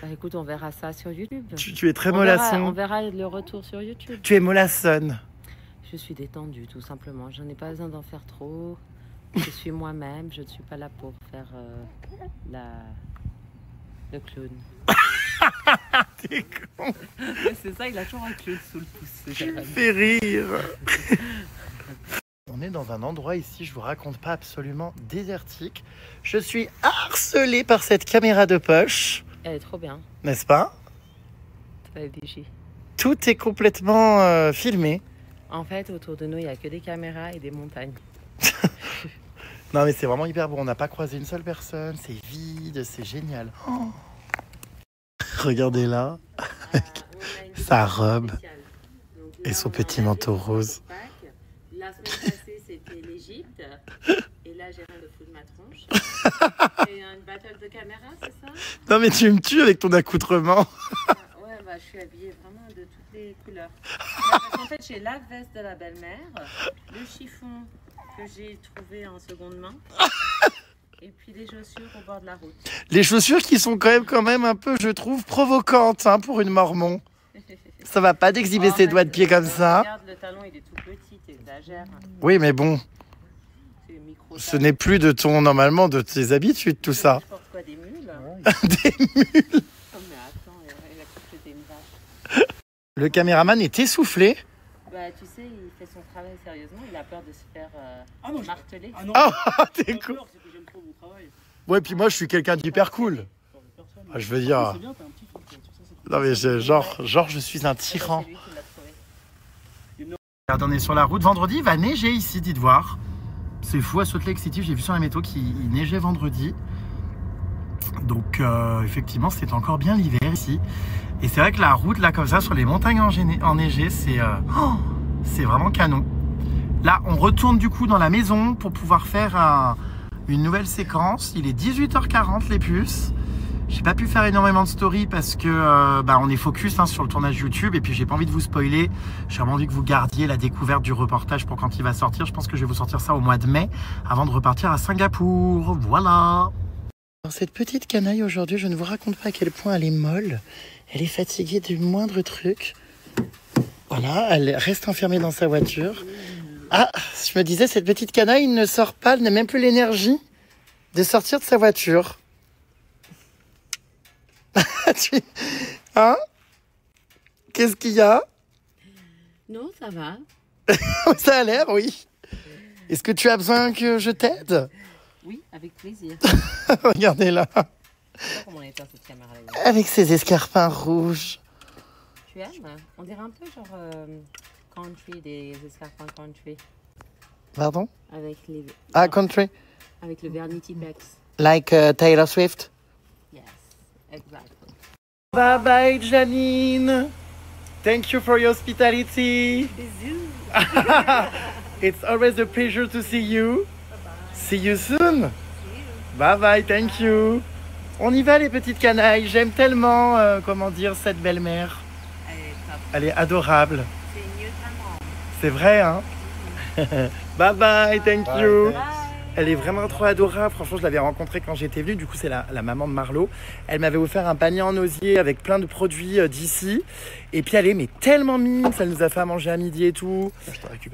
Bah écoute, on verra ça sur YouTube.
Tu es très mollasson.
On verra le retour sur YouTube.
Tu es mollassonne.
Je suis détendue, tout simplement. Je n'ai pas besoin d'en faire trop. Je suis moi-même. Je ne suis pas là pour faire le clown.
T'es con.
C'est ça, il a toujours un clown sous le pouce.
Tu me fais rire. On est dans un endroit ici, je vous raconte pas, absolument désertique. Je suis harcelée par cette caméra de poche.
Elle est trop bien.
N'est-ce pas? Tout est complètement filmé.
En fait, autour de nous, il n'y a que des caméras et des montagnes.
Non, mais c'est vraiment hyper beau. On n'a pas croisé une seule personne. C'est vide, c'est génial. Oh. Regardez là, avec sa robe et son petit manteau rose.
La semaine passée, c'était l'Égypte. Et là, j'ai rien de fou de ma tronche. C'est une battle de caméra, c'est ça?
Non, mais tu me tues avec ton accoutrement.
Ouais, bah, je suis habillée vraiment de toutes les couleurs. Parce qu'en fait, j'ai la veste de la belle-mère, le chiffon que j'ai trouvé en seconde main, et puis les chaussures au bord de la route.
Les chaussures qui sont quand même un peu, je trouve, provocantes hein, pour une mormon. Ça va pas d'exhiber ses doigts de pied comme ça.
Regarde, le talon, il est tout petit, t'exagères.
Oui, mais bon, ce n'est plus de normalement, de tes habitudes, tout ça.
Je porte quoi, des mules?
Des mules.
Oh, mais attends, il a cru que c'était une vache.
Le caméraman est essoufflé.
Bah, tu sais, il fait son travail sérieusement, il a peur de se faire marteler.
Ah non,
Ah, t'es cool.
c'est que j'aime trop mon travail.
Ouais, puis moi, je suis quelqu'un d'hyper cool. Ah, je veux dire...
C'est bien, t'as un petit truc.
Non, mais genre, je suis un tyran.
C'est lui qui l'a trouvé.
Regarde, on est sur la route. Vendredi, il va neiger ici, dites voir. C'est fou, à Salt Lake City, j'ai vu sur la météo qu'il neigeait vendredi. Donc, effectivement, c'est encore bien l'hiver ici. Et c'est vrai que la route, là, comme ça, sur les montagnes enneigées, c'est... C'est vraiment canon. Là, on retourne du coup dans la maison pour pouvoir faire une nouvelle séquence. Il est 18h40 les puces. J'ai pas pu faire énormément de stories parce que on est focus sur le tournage YouTube et puis j'ai pas envie de vous spoiler. J'ai vraiment envie que vous gardiez la découverte du reportage pour quand il va sortir. Je pense que je vais vous sortir ça au mois de mai avant de repartir à Singapour. Voilà. Alors, cette petite canaille aujourd'hui, je ne vous raconte pas à quel point elle est molle. Elle est fatiguée du moindre truc. Voilà, elle reste enfermée dans sa voiture. Ah, je me disais, cette petite canaille ne sort pas, elle n'a même plus l'énergie de sortir de sa voiture. Hein? Qu'est-ce qu'il y a?
Non, ça va.
Ça a l'air, oui. Est-ce que tu as besoin que je t'aide?
Oui, avec plaisir.
Regardez-la.
Je sais pas comment on éteint cette caméra-là.
Avec ses escarpins rouges.
Tu aimes? On dirait un peu genre country, des escarpins country.
Pardon?
Avec les...
Ah, country.
Avec le vernis Tipex.
Like Taylor Swift.
Yes, exactly.
Bye bye, Janine. Thank you for your hospitality.
Bisous.
It's always a pleasure to see you. See you soon. Bye bye, thank you. On y va les petites canailles. J'aime tellement, cette belle-mère.
Elle est top.
Elle est adorable.
C'est mieux que ta maman.
C'est vrai, hein? Bye bye, thank you.
Bye.
Elle est vraiment trop adorable. Franchement, je l'avais rencontrée quand j'étais venue. Du coup, c'est la maman de Marlo. Elle m'avait offert un panier en osier avec plein de produits d'ici. Et puis, elle est tellement mignonne. Elle nous a fait à manger à midi et tout.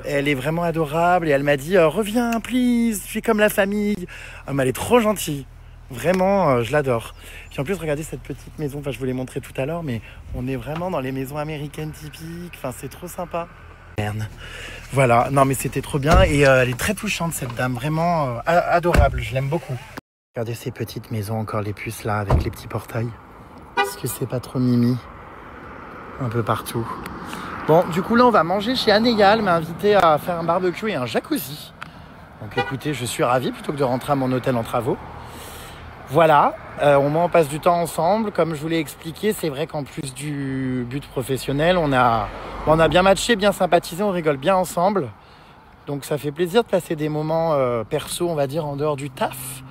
Elle est vraiment adorable. Et elle m'a dit, reviens, please. Je suis comme la famille. Mais elle est trop gentille. Vraiment, je l'adore. Puis en plus, regardez cette petite maison. Enfin, je vous l'ai montré tout à l'heure. Mais on est vraiment dans les maisons américaines typiques. Enfin, c'est trop sympa. Voilà, non mais c'était trop bien et elle est très touchante cette dame, vraiment adorable, je l'aime beaucoup. Regardez ces petites maisons, encore les puces là avec les petits portails. Est-ce que c'est pas trop mimi? Un peu partout. Bon, du coup là on va manger chez Anéa, elle m'a invité à faire un barbecue et un jacuzzi. Donc écoutez, je suis ravi plutôt que de rentrer à mon hôtel en travaux. Voilà, au moins on passe du temps ensemble. Comme je vous l'ai expliqué, c'est vrai qu'en plus du but professionnel, on a bien matché, bien sympathisé, on rigole bien ensemble. Donc ça fait plaisir de passer des moments perso, on va dire, en dehors du taf.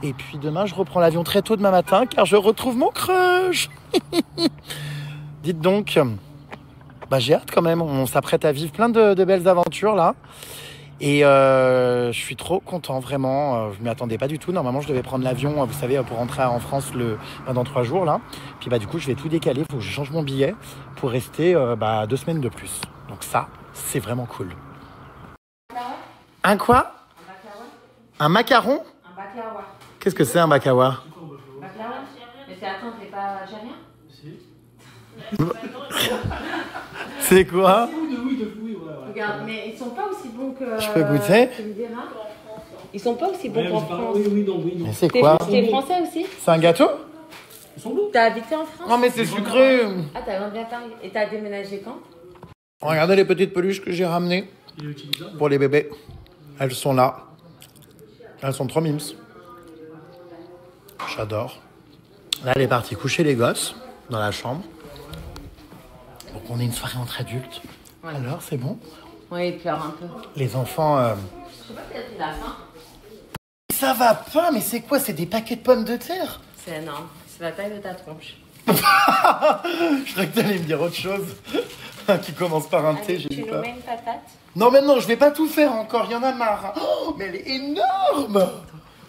Et puis demain, je reprends l'avion très tôt demain matin car je retrouve mon crush. Dites donc, j'ai hâte quand même, on s'apprête à vivre plein de belles aventures là. Et je suis trop content, vraiment. Je ne m'y attendais pas du tout. Normalement, je devais prendre l'avion, vous savez, pour rentrer en France dans 3 jours. Là. Puis du coup, je vais tout décaler. Il faut que je change mon billet pour rester 2 semaines de plus. Donc ça, c'est vraiment cool. Un quoi? Un macaron?
Un baklawa.
Qu'est-ce que c'est un bakawa?
Baklawa? Mais attends, t'es pas algérien?
C'est quoi?
Regarde, mais ils sont pas aussi bons que...
Je peux goûter?
Tu me diras. Ils sont pas aussi bons qu'en France.
Mais c'est quoi?
T'es français aussi?
C'est un gâteau?
T'as habité en France?
Non mais c'est sucré.
Ah, t'as grandi à Paris. Et t'as déménagé quand?
Regardez les petites peluches que j'ai ramenées pour les bébés. Elles sont là. Elles sont trop mimes. J'adore. Là, elle est partie coucher les gosses dans la chambre. Donc on est une soirée entre adultes. Ouais. Alors, c'est bon?
Oui, il pleure un peu.
Les enfants...
Je sais pas si t'as la faim.
Ça va pas, mais c'est quoi? C'est des paquets de pommes de terre?
C'est énorme. C'est la taille de ta tronche.
Je croyais que t'allais me dire autre chose. Qui commence par un T, j'ai
Tu
dit
nous
pas.
mets une patate?
Non, mais non, je vais pas tout faire encore, il y en a marre. Oh, mais elle est énorme!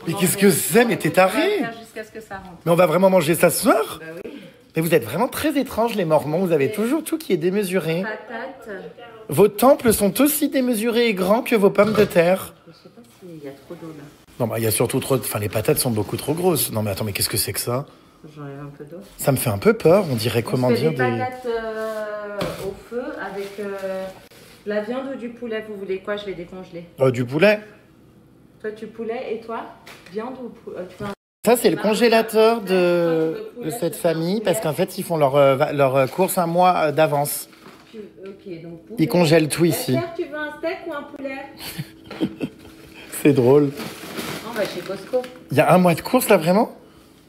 Mais qu'est-ce que c'est? Mais t'es taré!
On va faire jusqu'à ce que ça rentre.
Mais on va vraiment manger ça ce soir?
Bah oui.
Mais vous êtes vraiment très étranges, les Mormons. Vous avez toujours tout qui est démesuré.
Patate.
Vos temples sont aussi démesurés et grands que vos pommes de terre.
Je sais pas s'il y a trop d'eau là.
Non, il y a surtout trop... Enfin, les patates sont beaucoup trop grosses. Non, mais attends, mais qu'est-ce que c'est que ça?
J'enlève un peu d'eau.
Ça me fait un peu peur. On dirait comment dire
des patates au feu avec la viande ou du poulet. Vous voulez quoi? Je vais décongeler.
Du poulet.
Toi, tu poulet et toi? Viande ou poulet?
Ça, c'est le congélateur de cette famille parce qu'en fait, ils font leur course un mois d'avance.
Ok, donc poulet.
Ils congèlent tout ici.
Est-ce que tu veux un steak ou un poulet?
C'est drôle.
On va chez Costco.
Il y a un mois de course, là, vraiment?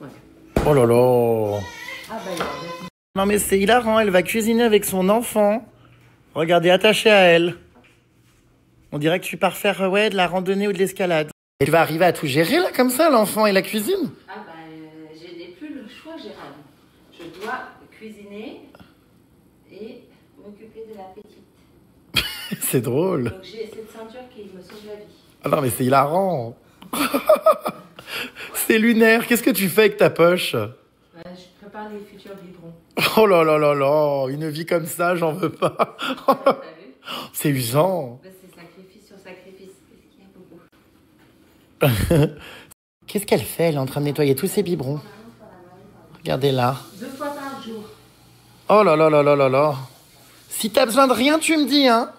Ouais.
Oh là là.
Ah bah,
Non, mais c'est hilarant. Elle va cuisiner avec son enfant. Regardez, attaché à elle. On dirait que tu pars faire de la randonnée ou de l'escalade. Et tu vas arriver à tout gérer là comme ça, l'enfant et la cuisine?
Ah je n'ai plus le choix, Gérald. Je dois cuisiner et m'occuper de la petite.
C'est drôle.
Donc j'ai cette ceinture qui me sauve la vie.
Ah non mais c'est hilarant. C'est lunaire. Qu'est-ce que tu fais avec ta poche?
Je prépare les futurs biberons.
Oh là là là là. Une vie comme ça, j'en veux pas.
T'as vu?
C'est usant.
C'est sacrifice sur sacrifice. Qu'est-ce qu'il y a, Bobo?
Qu'est-ce qu'elle fait? Elle est en train de nettoyer tous ses biberons. Regardez là.
2 fois par jour.
Oh là là là là là là. Si t'as besoin de rien, tu me dis, hein.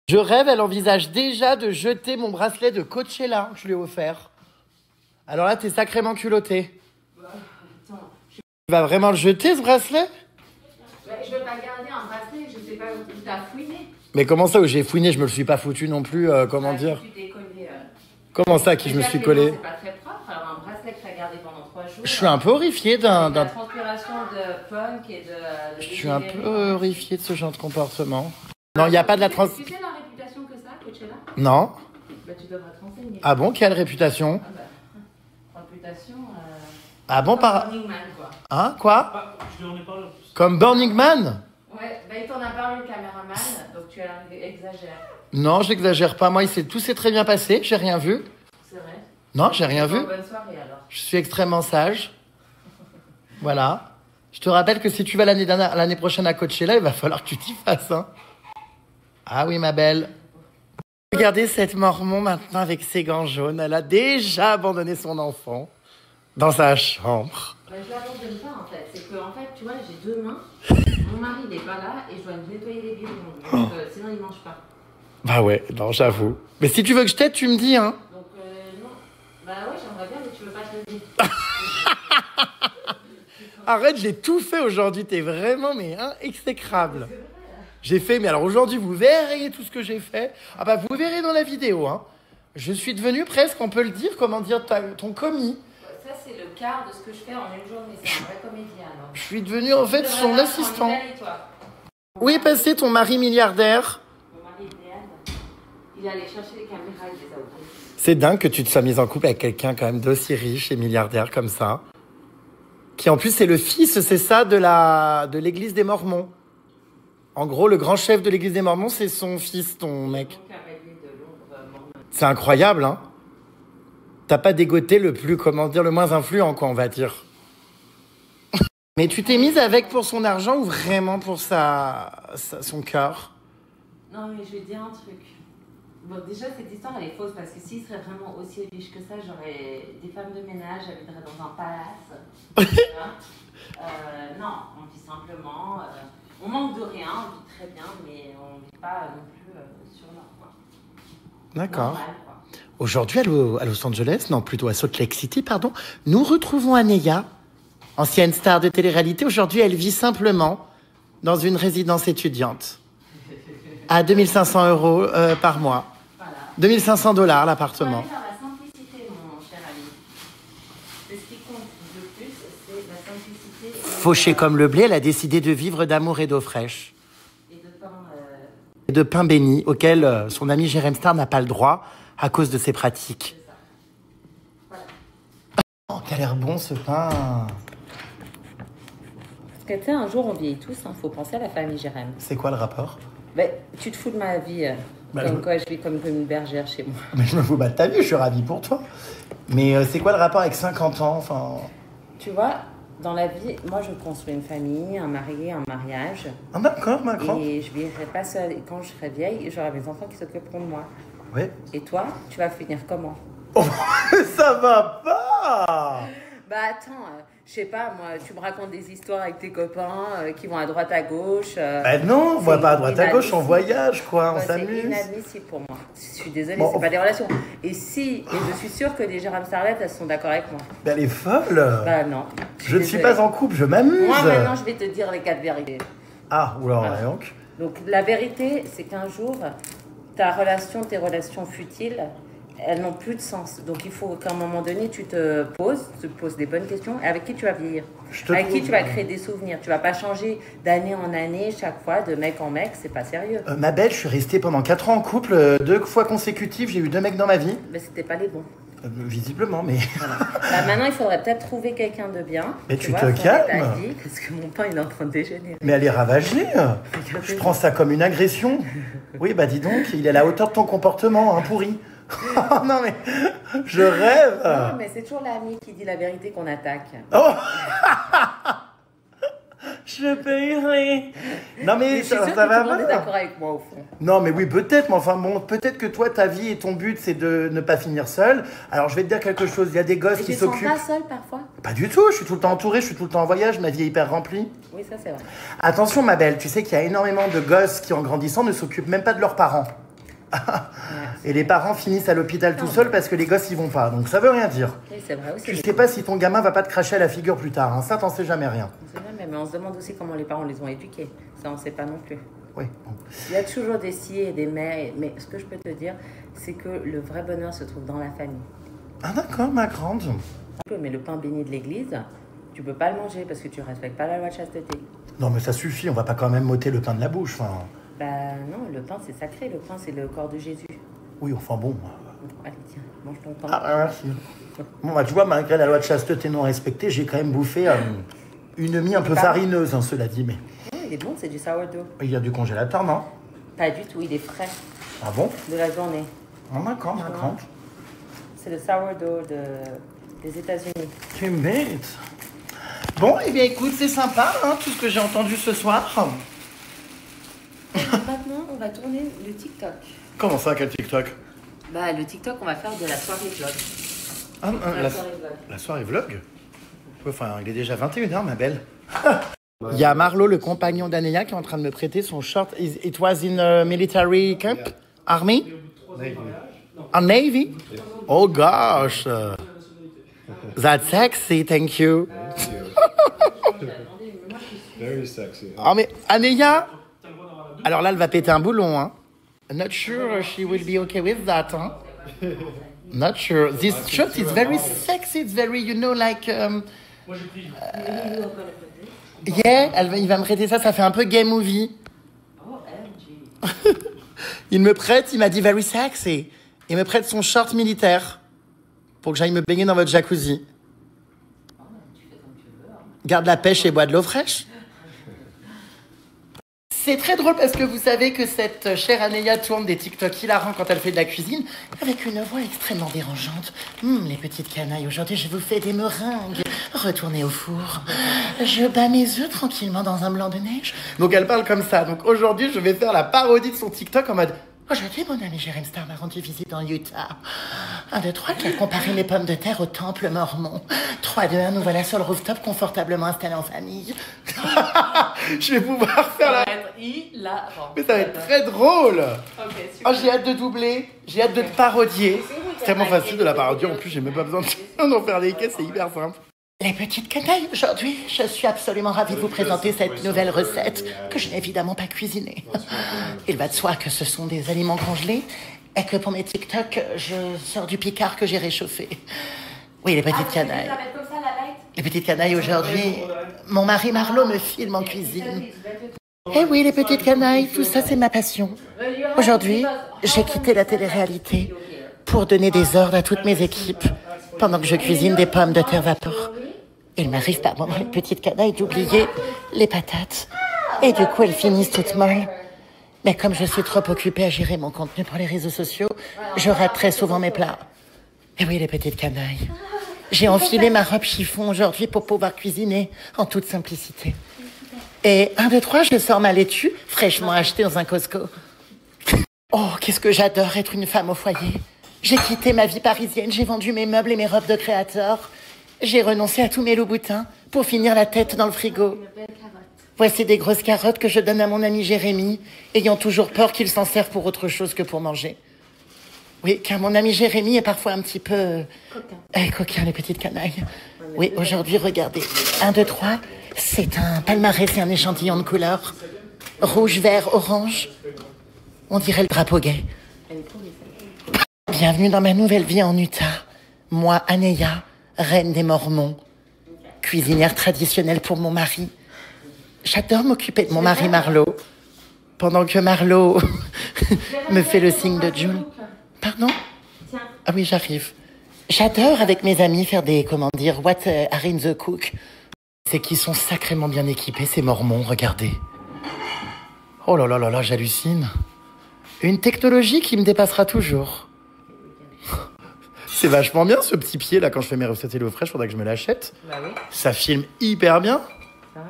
Je rêve, elle envisage déjà de jeter mon bracelet de Coachella que je lui ai offert. Alors là, t'es sacrément culotté.
Attends,
Tu vas vraiment le jeter, ce bracelet?
je veux pas garder un bracelet, je sais pas où t'as fouiné.
Mais comment ça, où j'ai fouiné? Je me le suis pas foutu non plus, comment dire?
Tu t'es collé.
Comment ça, à qui je me suis collé?
C'est pas très propre, alors un bracelet que t'as gardé pendant 3 jours.
Je suis un peu horrifié d'un...
La transpiration de punk et de
Je suis un peu horrifié de ce genre de comportement. Non, il n'y a pas de la
Tu sais la réputation que ça, Coachella?
Non.
Bah, tu devrais te renseigner.
Ah bon, quelle réputation?
Réputation.
Ah bon, par...
Burning Man, quoi.
Hein, quoi?
Ah, je lui en ai parlé.
Comme Burning Man?
Ouais, bah il t'en a parlé le caméraman, donc tu exagères.
Non, j'exagère pas. Moi, tout s'est très bien passé. J'ai rien vu.
C'est vrai?
Non, j'ai rien vu.
Bonne soirée alors.
Je suis extrêmement sage. Voilà. Je te rappelle que si tu vas l'année prochaine à Coachella, il va falloir que tu t'y fasses. Hein. Ah oui, ma belle. Regardez cette mormon maintenant avec ses gants jaunes. Elle a déjà abandonné son enfant dans sa chambre.
Bah, je l'abandonne pas en fait. C'est que en fait, tu vois, j'ai 2 mains. Mon mari n'est pas là et je dois nettoyer les biberons. Donc sinon, il mange pas.
Bah ouais, non, j'avoue. Mais si tu veux que je t'aide, tu me dis, hein.
Donc non. Bah ouais, j'aimerais bien, mais tu veux pas te le dire.
Arrête, j'ai tout fait aujourd'hui. T'es vraiment, mais exécrable. J'ai fait, mais alors aujourd'hui, vous verrez tout ce que j'ai fait. Ah bah, vous verrez dans la vidéo, hein. Je suis devenu presque, on peut le dire, comment dire, ton commis.
Ça, c'est le quart de ce que je fais en une journée. C'est un vrai comédien, alors.
Je suis devenu, en fait, son assistant.
Et toi?
Où est passé ton mari milliardaire?
Mon mari idéal, il est allé chercher les caméras, il les a oubliées.
C'est dingue que tu te sois mise en couple avec quelqu'un quand même d'aussi riche et milliardaire comme ça. Qui en plus, c'est le fils, c'est ça, de l'église des Mormons. En gros, le grand chef de l'église des Mormons, c'est son fils, ton mec. C'est incroyable, hein. T'as pas dégoté le plus, comment dire, le moins influent, quoi, on va dire. Mais tu t'es mise avec pour son argent ou vraiment pour son cœur?
Non, mais je vais te dire un truc. Bon, déjà, cette histoire, elle est fausse parce que s'il serait vraiment aussi riche que ça, j'aurais des femmes de ménage, j'habiterais dans un palace. Non, on vit simplement. On manque de rien, on vit très bien, mais on ne vit pas non plus sur l'or, quoi.
D'accord.
Normal, quoi.
Aujourd'hui, à Los Angeles, non, plutôt à Salt Lake City, pardon, nous retrouvons Anéa, ancienne star de télé-réalité. Aujourd'hui, elle vit simplement dans une résidence étudiante à 2500 € par mois.
Voilà.
2500 $ l'appartement.
On va aller vers la simplicité, mon cher ami. C'est ce qui compte le plus, c'est la simplicité.
Fauchée comme le blé, elle a décidé de vivre d'amour et d'eau fraîche. Et de pain béni, auquel son ami Jérém Star n'a pas le droit à cause de ses pratiques.
Voilà.
Oh, qu'a l'air bon ce pain!
Parce que tu sais, un jour on vieillit tous, faut penser à la famille Jérém.
C'est quoi le rapport?
Ben, tu te fous de ma vie, comme quoi je vis comme une bergère chez moi.
Mais je me fous pas de ta vie, je suis ravi pour toi. Mais c'est quoi le rapport avec 50 ans, enfin...
Tu vois, dans la vie, moi je construis une famille, un mari, un mariage.
Ah d'accord.
Et je vivrai pas seule. Et quand je serai vieille, j'aurai mes enfants qui s'occuperont de moi.
Oui.
Et toi, tu vas finir comment?
Oh, ça va pas!
Bah attends, je sais pas, moi, tu me racontes des histoires avec tes copains qui vont à droite à gauche.
Non, on va pas à droite à gauche, on voyage, quoi, on s'amuse.
C'est inadmissible pour moi. Je suis désolée,
Bon,
c'est pas des relations. Et je suis sûre que les Jérém Starlet, elles sont d'accord avec moi.
Mais elle est folle!
Bah non.
Je ne suis pas en couple, je m'amuse!
Moi maintenant, je vais te dire les 4 vérités.
Ah, oula,
Voilà.
donc.
Donc la vérité, c'est qu'un jour, tes relations futiles, elles n'ont plus de sens. Donc il faut qu'à un moment donné, tu te poses des bonnes questions. Avec qui tu vas vieillir? Avec qui tu vas créer des souvenirs? Tu vas pas changer d'année en année, chaque fois, de mec en mec, c'est pas sérieux.
Ma belle, je suis restée pendant 4 ans en couple, 2 fois consécutives, j'ai eu 2 mecs dans ma vie.
Mais c'était pas les bons.
Visiblement, mais...
Voilà. Bah, maintenant, il faudrait peut-être trouver quelqu'un de bien.
Mais tu te calmes.
Parce que mon pain, il est en train de dégénérer.
Mais elle est ravagée. Je prends ça comme une agression. Oui, bah dis donc, il est à la hauteur de ton comportement, hein, pourri. Non mais, je rêve.
Non, mais c'est toujours l'ami qui dit la vérité qu'on attaque.
Oh. Je paierai. Non mais
ça
va pas.
Tout le monde est d'accord avec moi au fond.
Non mais oui, peut-être, mais enfin bon, peut-être que toi, ta vie et ton but, c'est de ne pas finir seul. Alors je vais te dire quelque chose, il y a des gosses qui s'occupent...
Tu te sens pas seule parfois?
Pas du tout, je suis tout le temps entourée, je suis tout le temps en voyage, ma vie est hyper remplie.
Oui, ça c'est vrai.
Attention ma belle, tu sais qu'il y a énormément de gosses qui en grandissant ne s'occupent même pas de leurs parents. Et les parents finissent à l'hôpital tout seuls parce que les gosses y vont pas. Donc ça veut rien dire.
Oui, c'est vrai aussi.
Tu sais pas si ton gamin va pas te cracher à la figure plus tard. Hein. Ça, t'en sais jamais rien.
On sait jamais, mais on se demande aussi comment les parents les ont éduqués. Ça, on sait pas non plus.
Oui. Bon.
Il y a toujours des si et des mais. Mais ce que je peux te dire, c'est que le vrai bonheur se trouve dans la famille.
Ah d'accord, ma grande.
Mais le pain béni de l'église, tu peux pas le manger parce que tu respectes pas la loi de chasteté.
Non mais ça suffit, on va pas quand même m'ôter le pain de la bouche. Enfin...
Bah non, le pain c'est sacré, le pain c'est le corps de Jésus.
Oui, enfin bon.
Allez, tiens, mange ton pain.
Ah, merci. Bon, bah, tu vois, malgré la loi de chasteté non respectée, j'ai quand même bouffé une mie un peu farineuse, hein, cela dit, mais...
Oui, il est bon, c'est du sourdough.
Il y a du congélateur, non?
Pas du tout, il est frais.
Ah bon?
De la journée.
Ah d'accord, ma grande.
C'est le sourdough des États-Unis.
Tu m'aides. Bon, eh bien écoute, c'est sympa, hein, tout ce que j'ai entendu ce soir.
Maintenant, on va tourner le TikTok.
Comment ça, quel TikTok?
Bah, le TikTok, on va faire de la soirée vlog.
Ah, la soirée vlog? Enfin, il est déjà 21h, ma belle. Il y a Marlo, le compagnon d'Anéa, qui est en train de me prêter son short. It was in a military camp? Army?
Navy.
A Navy? Oh gosh. That's sexy, thank you.
Very sexy.
Ah mais Anéa, alors là elle va péter un boulon, hein. Not sure she will be okay with that, hein. Not sure. This shirt is very sexy. It's very, you know, like. Yeah, il va me prêter ça. Ça fait un peu gay movie. Il me prête. Il m'a dit very sexy. Il me prête son short militaire pour que j'aille me baigner dans votre jacuzzi. Garde la pêche et bois de l'eau fraîche. C'est très drôle parce que vous savez que cette chère Anéa tourne des TikTok hilarants quand elle fait de la cuisine avec une voix extrêmement dérangeante. Les petites canailles, aujourd'hui je vous fais des meringues. Retournez au four. Je bats mes œufs tranquillement dans un blanc de neige. Donc elle parle comme ça. Donc aujourd'hui je vais faire la parodie de son TikTok en mode... Aujourd'hui, mon ami Jérém Star m'a rendu visite dans Utah. 1, 2, 3, qui a comparé mes pommes de terre au temple mormon. 3, 2, 1, nous voilà sur le rooftop confortablement installés en famille. Je vais pouvoir faire la...
Ça va être hilarant.
Mais ça va être très drôle.
Ok,
Oh,
super.
j'ai hâte de doubler. J'ai hâte de te parodier. C'est tellement facile de la parodier. En plus, j'ai même pas besoin d'en faire des caisses. C'est hyper simple. Les petites canailles, aujourd'hui, je suis absolument ravie de vous présenter cette nouvelle recette que je n'ai évidemment pas cuisinée. Il va de soi que ce sont des aliments congelés et que pour mes TikTok, je sors du picard que j'ai réchauffé. Oui, les petites canailles. Les petites canailles, aujourd'hui, mon mari Marlo me filme en cuisine. Eh oui, les petites canailles, tout ça, c'est ma passion. Aujourd'hui, j'ai quitté la télé-réalité pour donner des ordres à toutes mes équipes pendant que je cuisine des pommes de terre vapeur. Il m'arrive par moments, les petites canailles, d'oublier les patates. Et du coup, elles finissent toutes molles. Mais comme je suis trop occupée à gérer mon contenu pour les réseaux sociaux, je rate très souvent mes plats. Et oui, les petites canailles. J'ai enfilé ma robe chiffon aujourd'hui pour pouvoir cuisiner en toute simplicité. Et 1, 2, 3, je sors ma laitue, fraîchement achetée dans un Costco. Oh, qu'est-ce que j'adore être une femme au foyer. J'ai quitté ma vie parisienne, j'ai vendu mes meubles et mes robes de créateur. J'ai renoncé à tous mes loups-boutins pour finir la tête dans le frigo. Voici des grosses carottes que je donne à mon ami Jérémy, ayant toujours peur qu'il s'en serve pour autre chose que pour manger. Oui, car mon ami Jérémy est parfois un petit peu... coquin, les petites canailles. Oui, aujourd'hui, regardez. 1, 2, 3, c'est un palmarès et un échantillon de couleurs. Rouge, vert, orange. On dirait le drapeau gay. Bienvenue dans ma nouvelle vie en Utah. Moi, Aneya, reine des Mormons, cuisinière traditionnelle pour mon mari. J'adore m'occuper de mon mari Marlo. Pendant que Marlo me fait le signe de June. Pardon? Ah oui, j'arrive. J'adore avec mes amis faire des, what are in the cook. C'est qu'ils sont sacrément bien équipés, ces Mormons, regardez. Oh là là là là, j'hallucine. Une technologie qui me dépassera toujours. C'est vachement bien ce petit pied là quand je fais mes recettes Hello Fresh, faudrait que je me l'achète.
Bah oui.
Ça filme hyper bien.
Ça.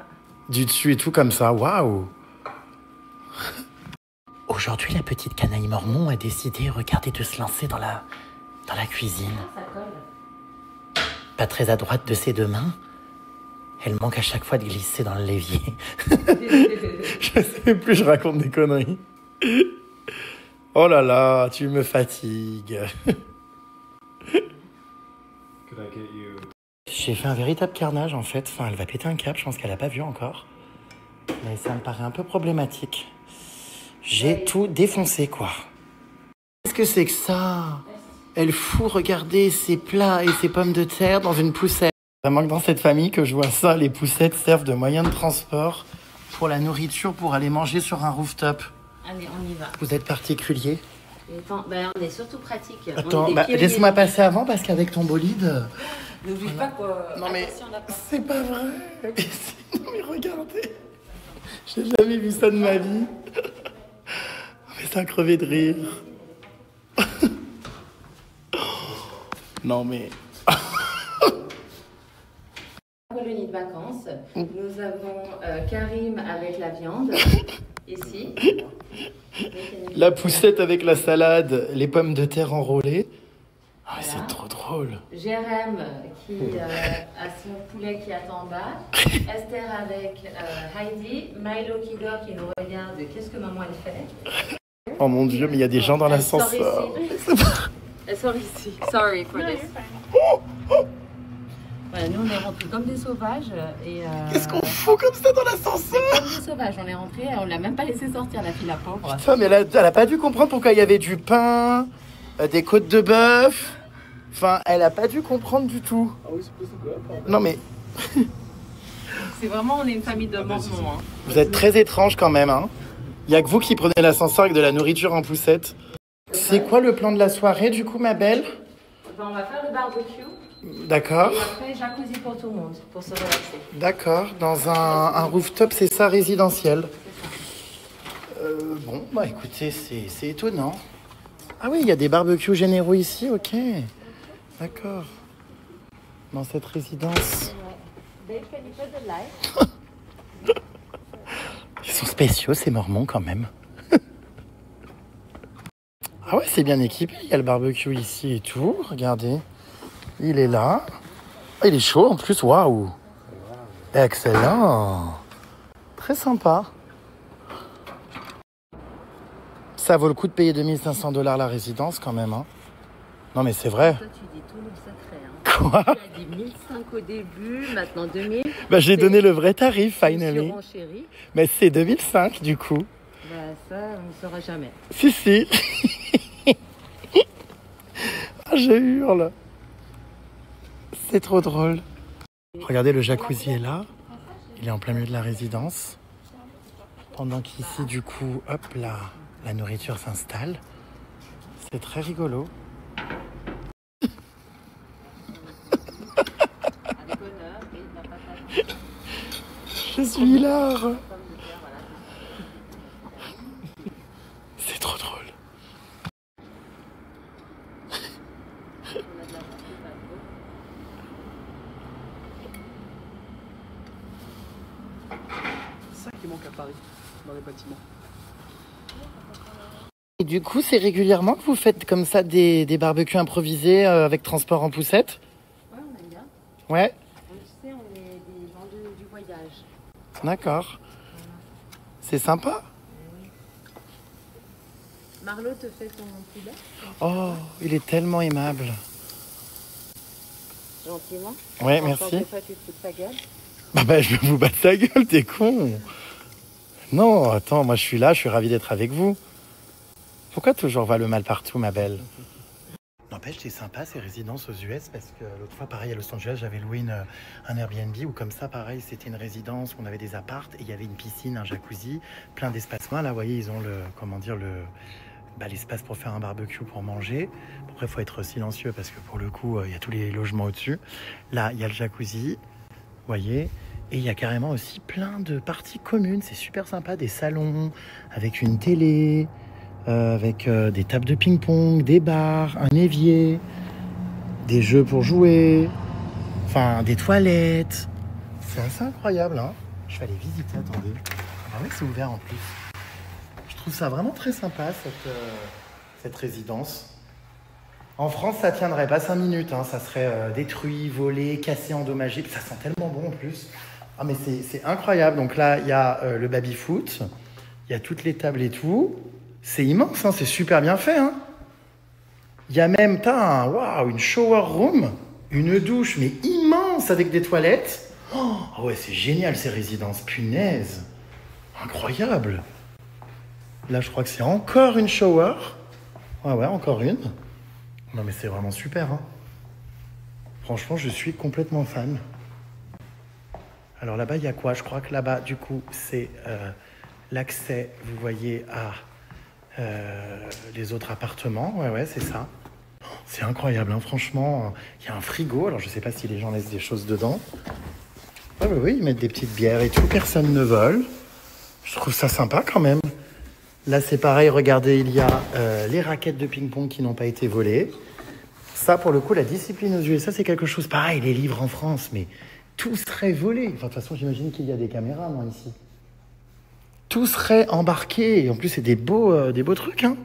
Du dessus et tout comme ça, waouh. Aujourd'hui, la petite canaille Mormon a décidé, regardez, de se lancer dans la cuisine.
Ça colle.
Pas très à droite de ses deux mains. Elle manque à chaque fois de glisser dans le l'évier. Je sais plus, je raconte des conneries. Oh là là, tu me fatigues. J'ai fait un véritable carnage en fait. Enfin, elle va péter un câble, je pense qu'elle a pas vu encore. Mais ça me paraît un peu problématique. J'ai tout défoncé, quoi. Qu'est-ce que c'est que ça? Elle fout, regardez, ses plats et ses pommes de terre dans une poussette. Vraiment que dans cette famille que je vois ça, les poussettes servent de moyen de transport pour la nourriture, pour aller manger sur un rooftop.
Allez, on y va.
Vous êtes particulier?
Attends, ben, on est surtout pratique.
Attends, laisse-moi passer avant parce qu'avec ton bolide...
N'oublie pas quoi.
Non mais c'est pas vrai. Non mais regardez. J'ai jamais vu ça de ma vie. Mais ça a crevé de rire. Non mais...
Colonie de vacances. Nous avons Karim avec la viande, ici.
La poussette avec la salade, les pommes de terre enrôlées. Ah, voilà. C'est trop drôle.
Jérém qui a son poulet qui attend en bas. Esther avec Heidi. Milo qui dort, qui nous regarde. Qu'est-ce que maman elle fait?
Oh mon Dieu, mais il y a des gens dans l'ascenseur.
Elle sort ici. Sorry for this. Voilà, nous on est rentrés comme des sauvages et
qu'est-ce qu'on fout comme ça dans l'ascenseur?
Comme des sauvages, on est rentrés, on l'a même pas laissé sortir la fille, la pauvre.
Putain, mais elle a pas dû comprendre pourquoi il y avait du pain, des côtes de bœuf. Enfin, elle a pas dû comprendre du tout. Ah oui, c'est possible. Non mais...
C'est vraiment, on est une famille de Mormons. Hein.
Vous êtes très étrange quand même, hein. Il y a que vous qui prenez l'ascenseur avec de la nourriture en poussette. C'est quoi le plan de la soirée du coup, ma belle?
Ben, on va faire le barbecue.
D'accord.
Et après, jacuzzi pour tout le monde, pour se relaxer.
D'accord. Dans un rooftop, c'est ça, résidentiel. Bon, bah écoutez, c'est étonnant. Ah oui, il y a des barbecues généraux ici, ok. D'accord. Dans cette résidence. Ils sont spéciaux, ces Mormons, quand même. Ah ouais, c'est bien équipé. Il y a le barbecue ici et tout. Regardez. Il est là. Ah, il est chaud en plus. Waouh. Excellent. Très sympa. Ça vaut le coup de payer 2500 $ la résidence quand même. Hein. Non mais c'est vrai.
Toi, tu dis tout le secret. Hein.
Quoi?
Tu as dit 1005 au début, maintenant 2000.
Bah, j'ai donné le vrai tarif, finally.
Chérie.
Mais c'est 2005 du coup.
Bah ça, on ne saura jamais.
Si, si. Ah, je hurle. C'est trop drôle. Regardez, le jacuzzi est là. Il est en plein milieu de la résidence. Pendant qu'ici, du coup, hop là, la nourriture s'installe. C'est très rigolo. Je suis là. C'est trop drôle.
C'est ça qui manque à Paris, dans les bâtiments.
Et du coup, c'est régulièrement que vous faites comme ça des barbecues improvisés avec transport en poussette?
Ouais, on aime bien.
Ouais.
Tu sais, on est des gens du voyage.
D'accord. C'est sympa.
Marlo te fait ton poulet?
Oh, il est tellement aimable.
Gentiment.
Ouais, merci.
Des fois, tu te fous de ta gueule.
Bah, je vais vous battre ta gueule, t'es con. Non, attends, moi je suis là, je suis ravi d'être avec vous. Pourquoi toujours va le mal partout, ma belle? n'empêche, c'est sympa ces résidences aux US parce que l'autre fois, pareil, à Los Angeles, j'avais loué un Airbnb où comme ça, pareil, c'était une résidence où on avait des appartes et il y avait une piscine, un jacuzzi, plein d'espacements. Là, vous voyez, ils ont l'espace pour faire un barbecue, pour manger. Après, il faut être silencieux parce que pour le coup, il y a tous les logements au-dessus. Là, il y a le jacuzzi, vous voyez. Et il y a carrément aussi plein de parties communes. C'est super sympa, des salons avec une télé, avec des tables de ping-pong, des bars, un évier, des jeux pour jouer, enfin des toilettes. C'est assez incroyable, hein. Je vais aller visiter, attendez. Ah oui, c'est ouvert en plus. Je trouve ça vraiment très sympa, cette résidence. En France, ça tiendrait pas 5 minutes, hein. Ça serait détruit, volé, cassé, endommagé. Ça sent tellement bon en plus. Ah mais c'est incroyable. Donc là, il y a le baby-foot, il y a toutes les tables et tout. C'est immense, hein, c'est super bien fait. Hein. Il y a même, une shower room, une douche, mais immense avec des toilettes. Oh ouais, c'est génial ces résidences, punaise. Incroyable. Là, je crois que c'est encore une shower. Ouais, encore une. Non, mais c'est vraiment super. Hein. Franchement, je suis complètement fan. Alors là-bas, il y a quoi? Je crois que là-bas, du coup, c'est l'accès, vous voyez, à les autres appartements. Ouais, c'est ça. C'est incroyable, hein, franchement. Il y a un frigo. Alors, je ne sais pas si les gens laissent des choses dedans. Oui, ils mettent des petites bières et tout. Personne ne vole. Je trouve ça sympa quand même. Là, c'est pareil. Regardez, il y a les raquettes de ping-pong qui n'ont pas été volées. Ça, pour le coup, la discipline aux USA, c'est quelque chose pareil. Les livres en France, mais tout serait volé. Enfin, de toute façon, j'imagine qu'il y a des caméras, moi, ici. Tout serait embarqué. Et en plus, c'est des beaux trucs, hein.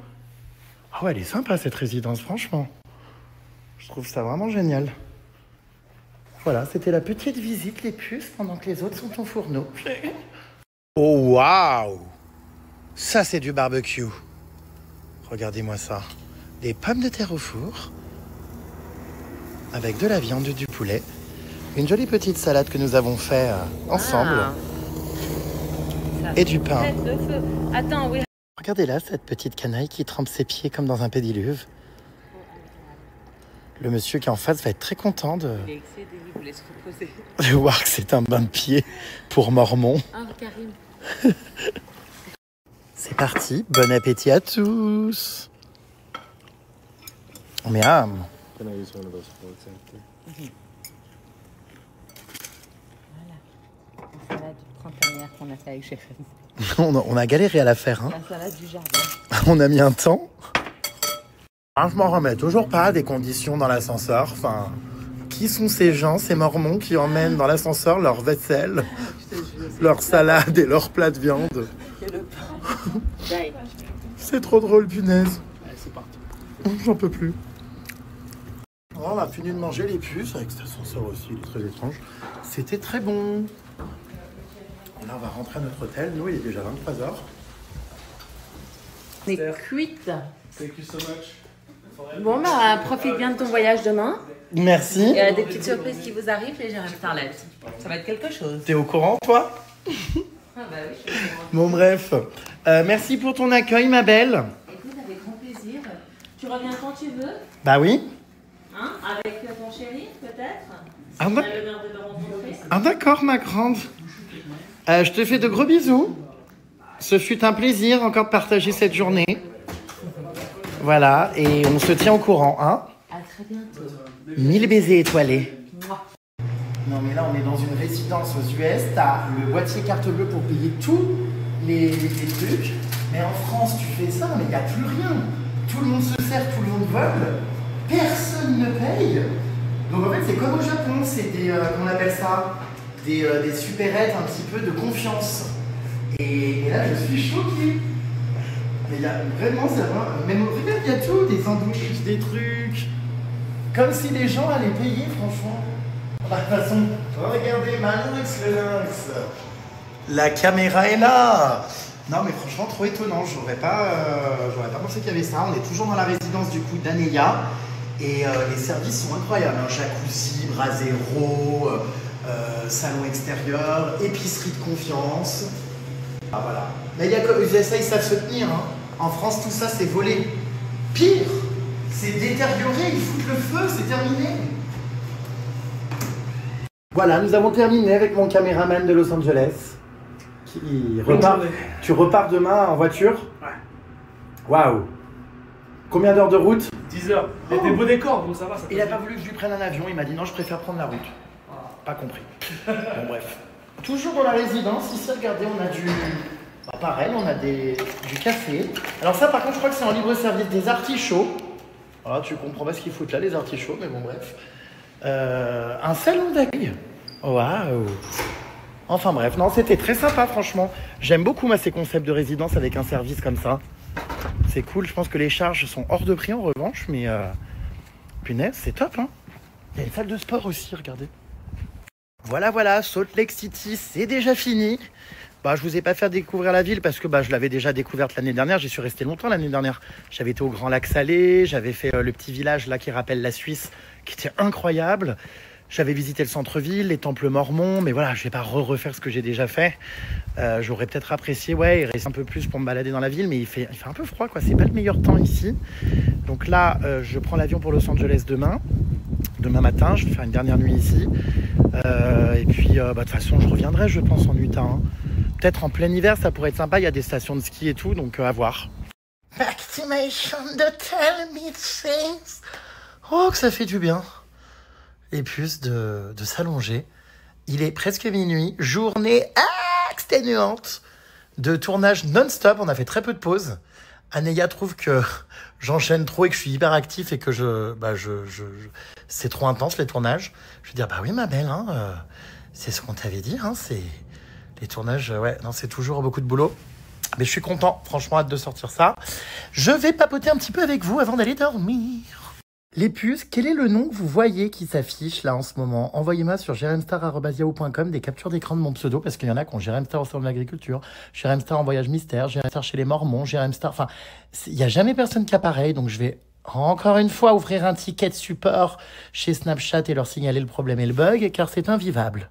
Ah ouais, elle est sympa, cette résidence, franchement. Je trouve ça vraiment génial. Voilà, c'était la petite visite, les puces, pendant que les autres sont au fourneau. Oh, waouh! Ça, c'est du barbecue. Regardez-moi ça. Des pommes de terre au four, avec de la viande, du poulet. Une jolie petite salade que nous avons fait ensemble. Et du pain.
Le feu. Attends, oui.
Regardez là, cette petite canaille qui trempe ses pieds comme dans un pédiluve. Le monsieur qui est en face va être très content de voir que c'est un bain de pied pour Mormon.
Ah, Karim.
C'est parti, bon appétit à tous. Miam.
Voilà. La salade printanière qu'on a fait avec Chef.
On a galéré à la faire. Hein.
La salade du jardin.
On a mis un temps. Je m'en remets toujours pas des conditions dans l'ascenseur. Enfin, qui sont ces gens, ces mormons qui emmènent dans l'ascenseur leur vaisselle, leur salade et leur plat de viande? C'est trop drôle, punaise.
Allez, c'est parti.
J'en peux plus. On a fini de manger les puces avec cet ascenseur aussi, il est très étrange. C'était très bon. Et là, on va rentrer à notre hôtel. Nous, il est déjà 23h.
On est cuite.
Thank you so much.
Bon, bah, profite bien de ton voyage demain.
Merci.
Il y a des petites surprises qui vous arrivent, les Jérôme Starlet. Ça va être quelque chose.
T'es au courant, toi?
Ah bah oui, je suis au courant.
Bon, bref. Merci pour ton accueil, ma belle.
Écoute, avec grand plaisir. Tu reviens quand tu veux,
Bah oui.
hein, avec ton chéri, peut-être.
Ah,
Si
bah-
tu as l'honneur de le rencontrer.
Ah d'accord, ma grande. Je te fais de gros bisous. Ce fut un plaisir encore de partager cette journée. Voilà, et on se tient au courant, hein.
À très bientôt.
1000 baisers étoilés.
Mouah.
Non mais là on est dans une résidence aux US, t'as le boîtier carte bleue pour payer tous les trucs. Mais en France tu fais ça, mais il n'y a plus rien. Tout le monde se sert, tout le monde vole. Personne ne paye. Donc en fait c'est comme au Japon, c'est des, comment on appelle ça, des supérettes un petit peu de confiance. Et là je suis choqué. Mais il y a vraiment, ça va, même regarde, il y a tout, des sandwichs, des trucs. Comme si les gens allaient payer, franchement. Bah, de toute façon, regardez, Manix le lynx. La caméra est là. Non, mais franchement, trop étonnant. J'aurais pas pensé qu'il y avait ça. On est toujours dans la résidence du coup d'Aneya. Et les services sont incroyables. Hein. Jacuzzi, brasero, salon extérieur, épicerie de confiance. Ah, voilà. Mais il y a que les USA, ils savent se tenir. Hein. En France, tout ça, c'est volé. Pire, C'est détérioré, ils foutent le feu, c'est terminé. Voilà, nous avons terminé avec mon caméraman de Los Angeles. Qui repart. Tu repars demain en voiture?
Ouais.
Waouh. Combien d'heures de route?
10 heures. Il y a des beaux décors, donc ça va. Ça
Il n'a pas voulu que je lui prenne un avion, il m'a dit non, je préfère prendre la route. Pas compris. Bon, bref. Toujours dans la résidence, ici, regardez, on a du... Bah, pareil, on a du café. Alors ça, par contre, je crois que c'est en libre service, des artichauts. Voilà, tu comprends pas ce qu'ils foutent là, les artichauts, mais bon, bref. Un salon d'accueil. Waouh. Enfin bref, non, c'était très sympa, franchement. J'aime beaucoup, moi, ces concepts de résidence avec un service comme ça. C'est cool, je pense que les charges sont hors de prix en revanche, mais punaise, c'est top, hein. Il y a une salle de sport aussi, regardez. Voilà, Salt Lake City, c'est déjà fini. Bah, je vous ai pas fait découvrir la ville parce que je l'avais déjà découverte l'année dernière. J'y suis resté longtemps l'année dernière. J'avais été au Grand Lac Salé, j'avais fait le petit village là qui rappelle la Suisse, qui était incroyable. J'avais visité le centre-ville, les temples mormons, mais voilà, je vais pas refaire ce que j'ai déjà fait. J'aurais peut-être apprécié, il reste un peu plus pour me balader dans la ville, mais il fait un peu froid, quoi. C'est pas le meilleur temps ici. Donc là, je prends l'avion pour Los Angeles demain matin. Je vais faire une dernière nuit ici. Et puis, de toute façon, je reviendrai, je pense, en Utah. Hein. Peut-être en plein hiver, ça pourrait être sympa. Il y a des stations de ski et tout, donc à voir. Vaccination de tell me things. Oh, que ça fait du bien. Et plus de s'allonger. Il est presque minuit. Journée exténuante de tournage non-stop. On a fait très peu de pauses. Anéa trouve que j'enchaîne trop et que je suis hyper actif et que c'est trop intense les tournages. Je vais dire, bah oui ma belle, hein, c'est ce qu'on t'avait dit, hein, c'est les tournages, c'est toujours beaucoup de boulot. Mais je suis content, franchement, hâte de sortir ça. Je vais papoter un petit peu avec vous avant d'aller dormir. Les puces, quel est le nom que vous voyez qui s'affiche là en ce moment? Envoyez-moi sur jeremstar@yahoo.com des captures d'écran de mon pseudo, parce qu'il y en a qui ont Jeremstar au salon de l'agriculture, Jeremstar en voyage mystère, Jeremstar chez les Mormons, Jeremstar... Enfin, il n'y a jamais personne qui apparaît, donc je vais encore une fois ouvrir un ticket de support chez Snapchat et leur signaler le problème et le bug, car c'est invivable.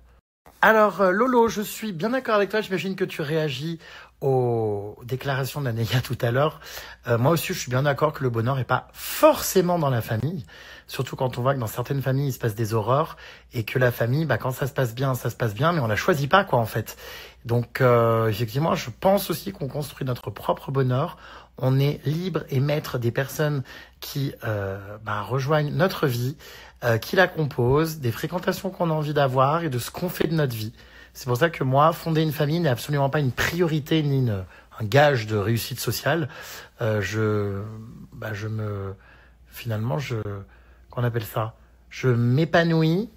Alors, Lolo, je suis bien d'accord avec toi. J'imagine que tu réagis aux déclarations d'Anéa tout à l'heure. Moi aussi, je suis bien d'accord que le bonheur n'est pas forcément dans la famille. Surtout quand on voit que dans certaines familles, il se passe des horreurs. Et que la famille, quand ça se passe bien, mais on la choisit pas, quoi, en fait. Donc, effectivement, je pense aussi qu'on construit notre propre bonheur. On est libre et maître des personnes qui rejoignent notre vie, qui la composent, des fréquentations qu'on a envie d'avoir et de ce qu'on fait de notre vie. C'est pour ça que moi, fonder une famille n'est absolument pas une priorité ni un gage de réussite sociale. Qu'on appelle ça, je m'épanouis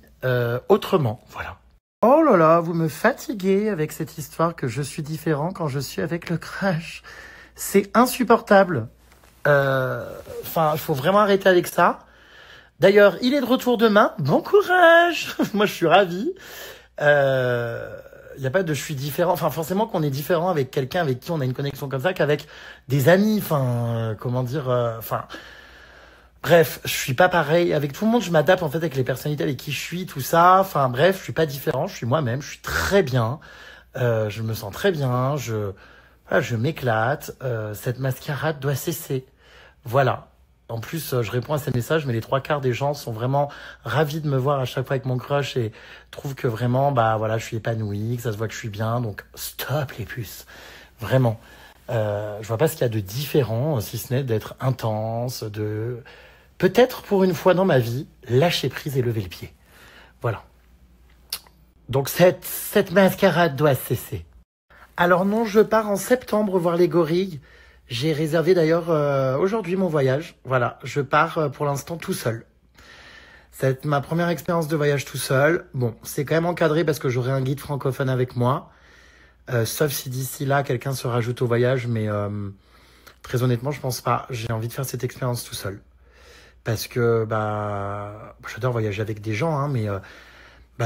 autrement, voilà. Oh là là, vous me fatiguez avec cette histoire que je suis différent quand je suis avec le crush. C'est insupportable. Il faut vraiment arrêter avec ça. D'ailleurs, il est de retour demain. Bon courage. Moi, je suis ravi. Il n'y a pas de je suis différent. Enfin, forcément qu'on est différent avec quelqu'un avec qui on a une connexion comme ça qu'avec des amis. Bref, je suis pas pareil. Avec tout le monde, je m'adapte en fait avec les personnalités avec qui je suis, tout ça. Enfin, bref, je suis pas différent. Je suis moi-même. Je suis très bien. Je me sens très bien. Je m'éclate. Cette mascarade doit cesser. Voilà. En plus, je réponds à ces messages, mais les 3/4 des gens sont vraiment ravis de me voir à chaque fois avec mon crush et trouvent que vraiment, je suis épanoui, que ça se voit que je suis bien. Donc, stop les puces. Vraiment. Je vois pas ce qu'il y a de différent, si ce n'est d'être intense, de... Peut-être pour une fois dans ma vie, lâcher prise et lever le pied. Voilà. Donc, cette mascarade doit cesser. Alors non, je pars en septembre voir les gorilles. J'ai réservé d'ailleurs aujourd'hui mon voyage. Voilà, je pars pour l'instant tout seul. C'est ma première expérience de voyage tout seul. Bon, c'est quand même encadré parce que j'aurai un guide francophone avec moi. Sauf si d'ici là, quelqu'un se rajoute au voyage. Mais très honnêtement, je pense pas. J'ai envie de faire cette expérience tout seul. Parce que j'adore voyager avec des gens, hein, mais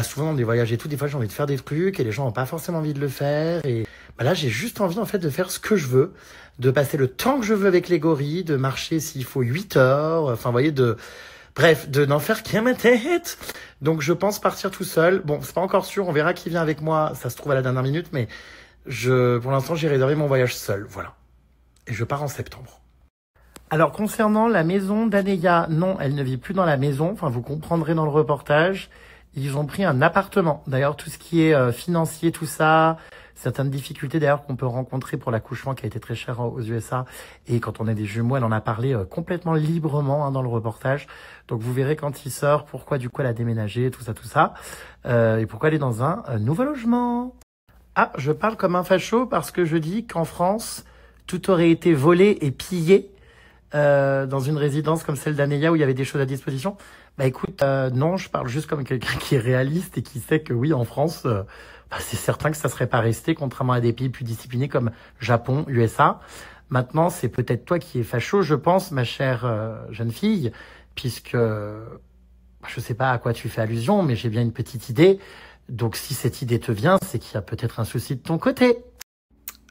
souvent dans des voyages et tout, des fois j'ai envie de faire des trucs et les gens n'ont pas forcément envie de le faire. Et là, j'ai juste envie en fait de faire ce que je veux, de passer le temps que je veux avec les gorilles, de marcher s'il faut 8 heures, enfin vous voyez, de n'en faire qu'à ma tête. Donc je pense partir tout seul. Bon, c'est pas encore sûr, on verra qui vient avec moi, ça se trouve à la dernière minute, mais pour l'instant j'ai réservé mon voyage seul, voilà. Et je pars en septembre. Alors, concernant la maison d'Anéa, non, elle ne vit plus dans la maison. Enfin, vous comprendrez dans le reportage. Ils ont pris un appartement. D'ailleurs, tout ce qui est financier, tout ça, certaines difficultés d'ailleurs qu'on peut rencontrer pour l'accouchement qui a été très cher aux USA. Et quand on est des jumeaux, elle en a parlé complètement librement dans le reportage. Donc, vous verrez quand il sort pourquoi du coup elle a déménagé, tout ça, tout ça. Et pourquoi elle est dans un nouveau logement. Ah, je parle comme un facho parce que je dis qu'en France, tout aurait été volé et pillé. Dans une résidence comme celle d'Anéa où il y avait des choses à disposition. Bah écoute, non, je parle juste comme quelqu'un qui est réaliste et qui sait que oui, en France, c'est certain que ça serait pas resté, contrairement à des pays plus disciplinés comme Japon, USA. Maintenant, c'est peut-être toi qui es facho, je pense, ma chère jeune fille, puisque je sais pas à quoi tu fais allusion, mais j'ai bien une petite idée. Donc si cette idée te vient, c'est qu'il y a peut-être un souci de ton côté.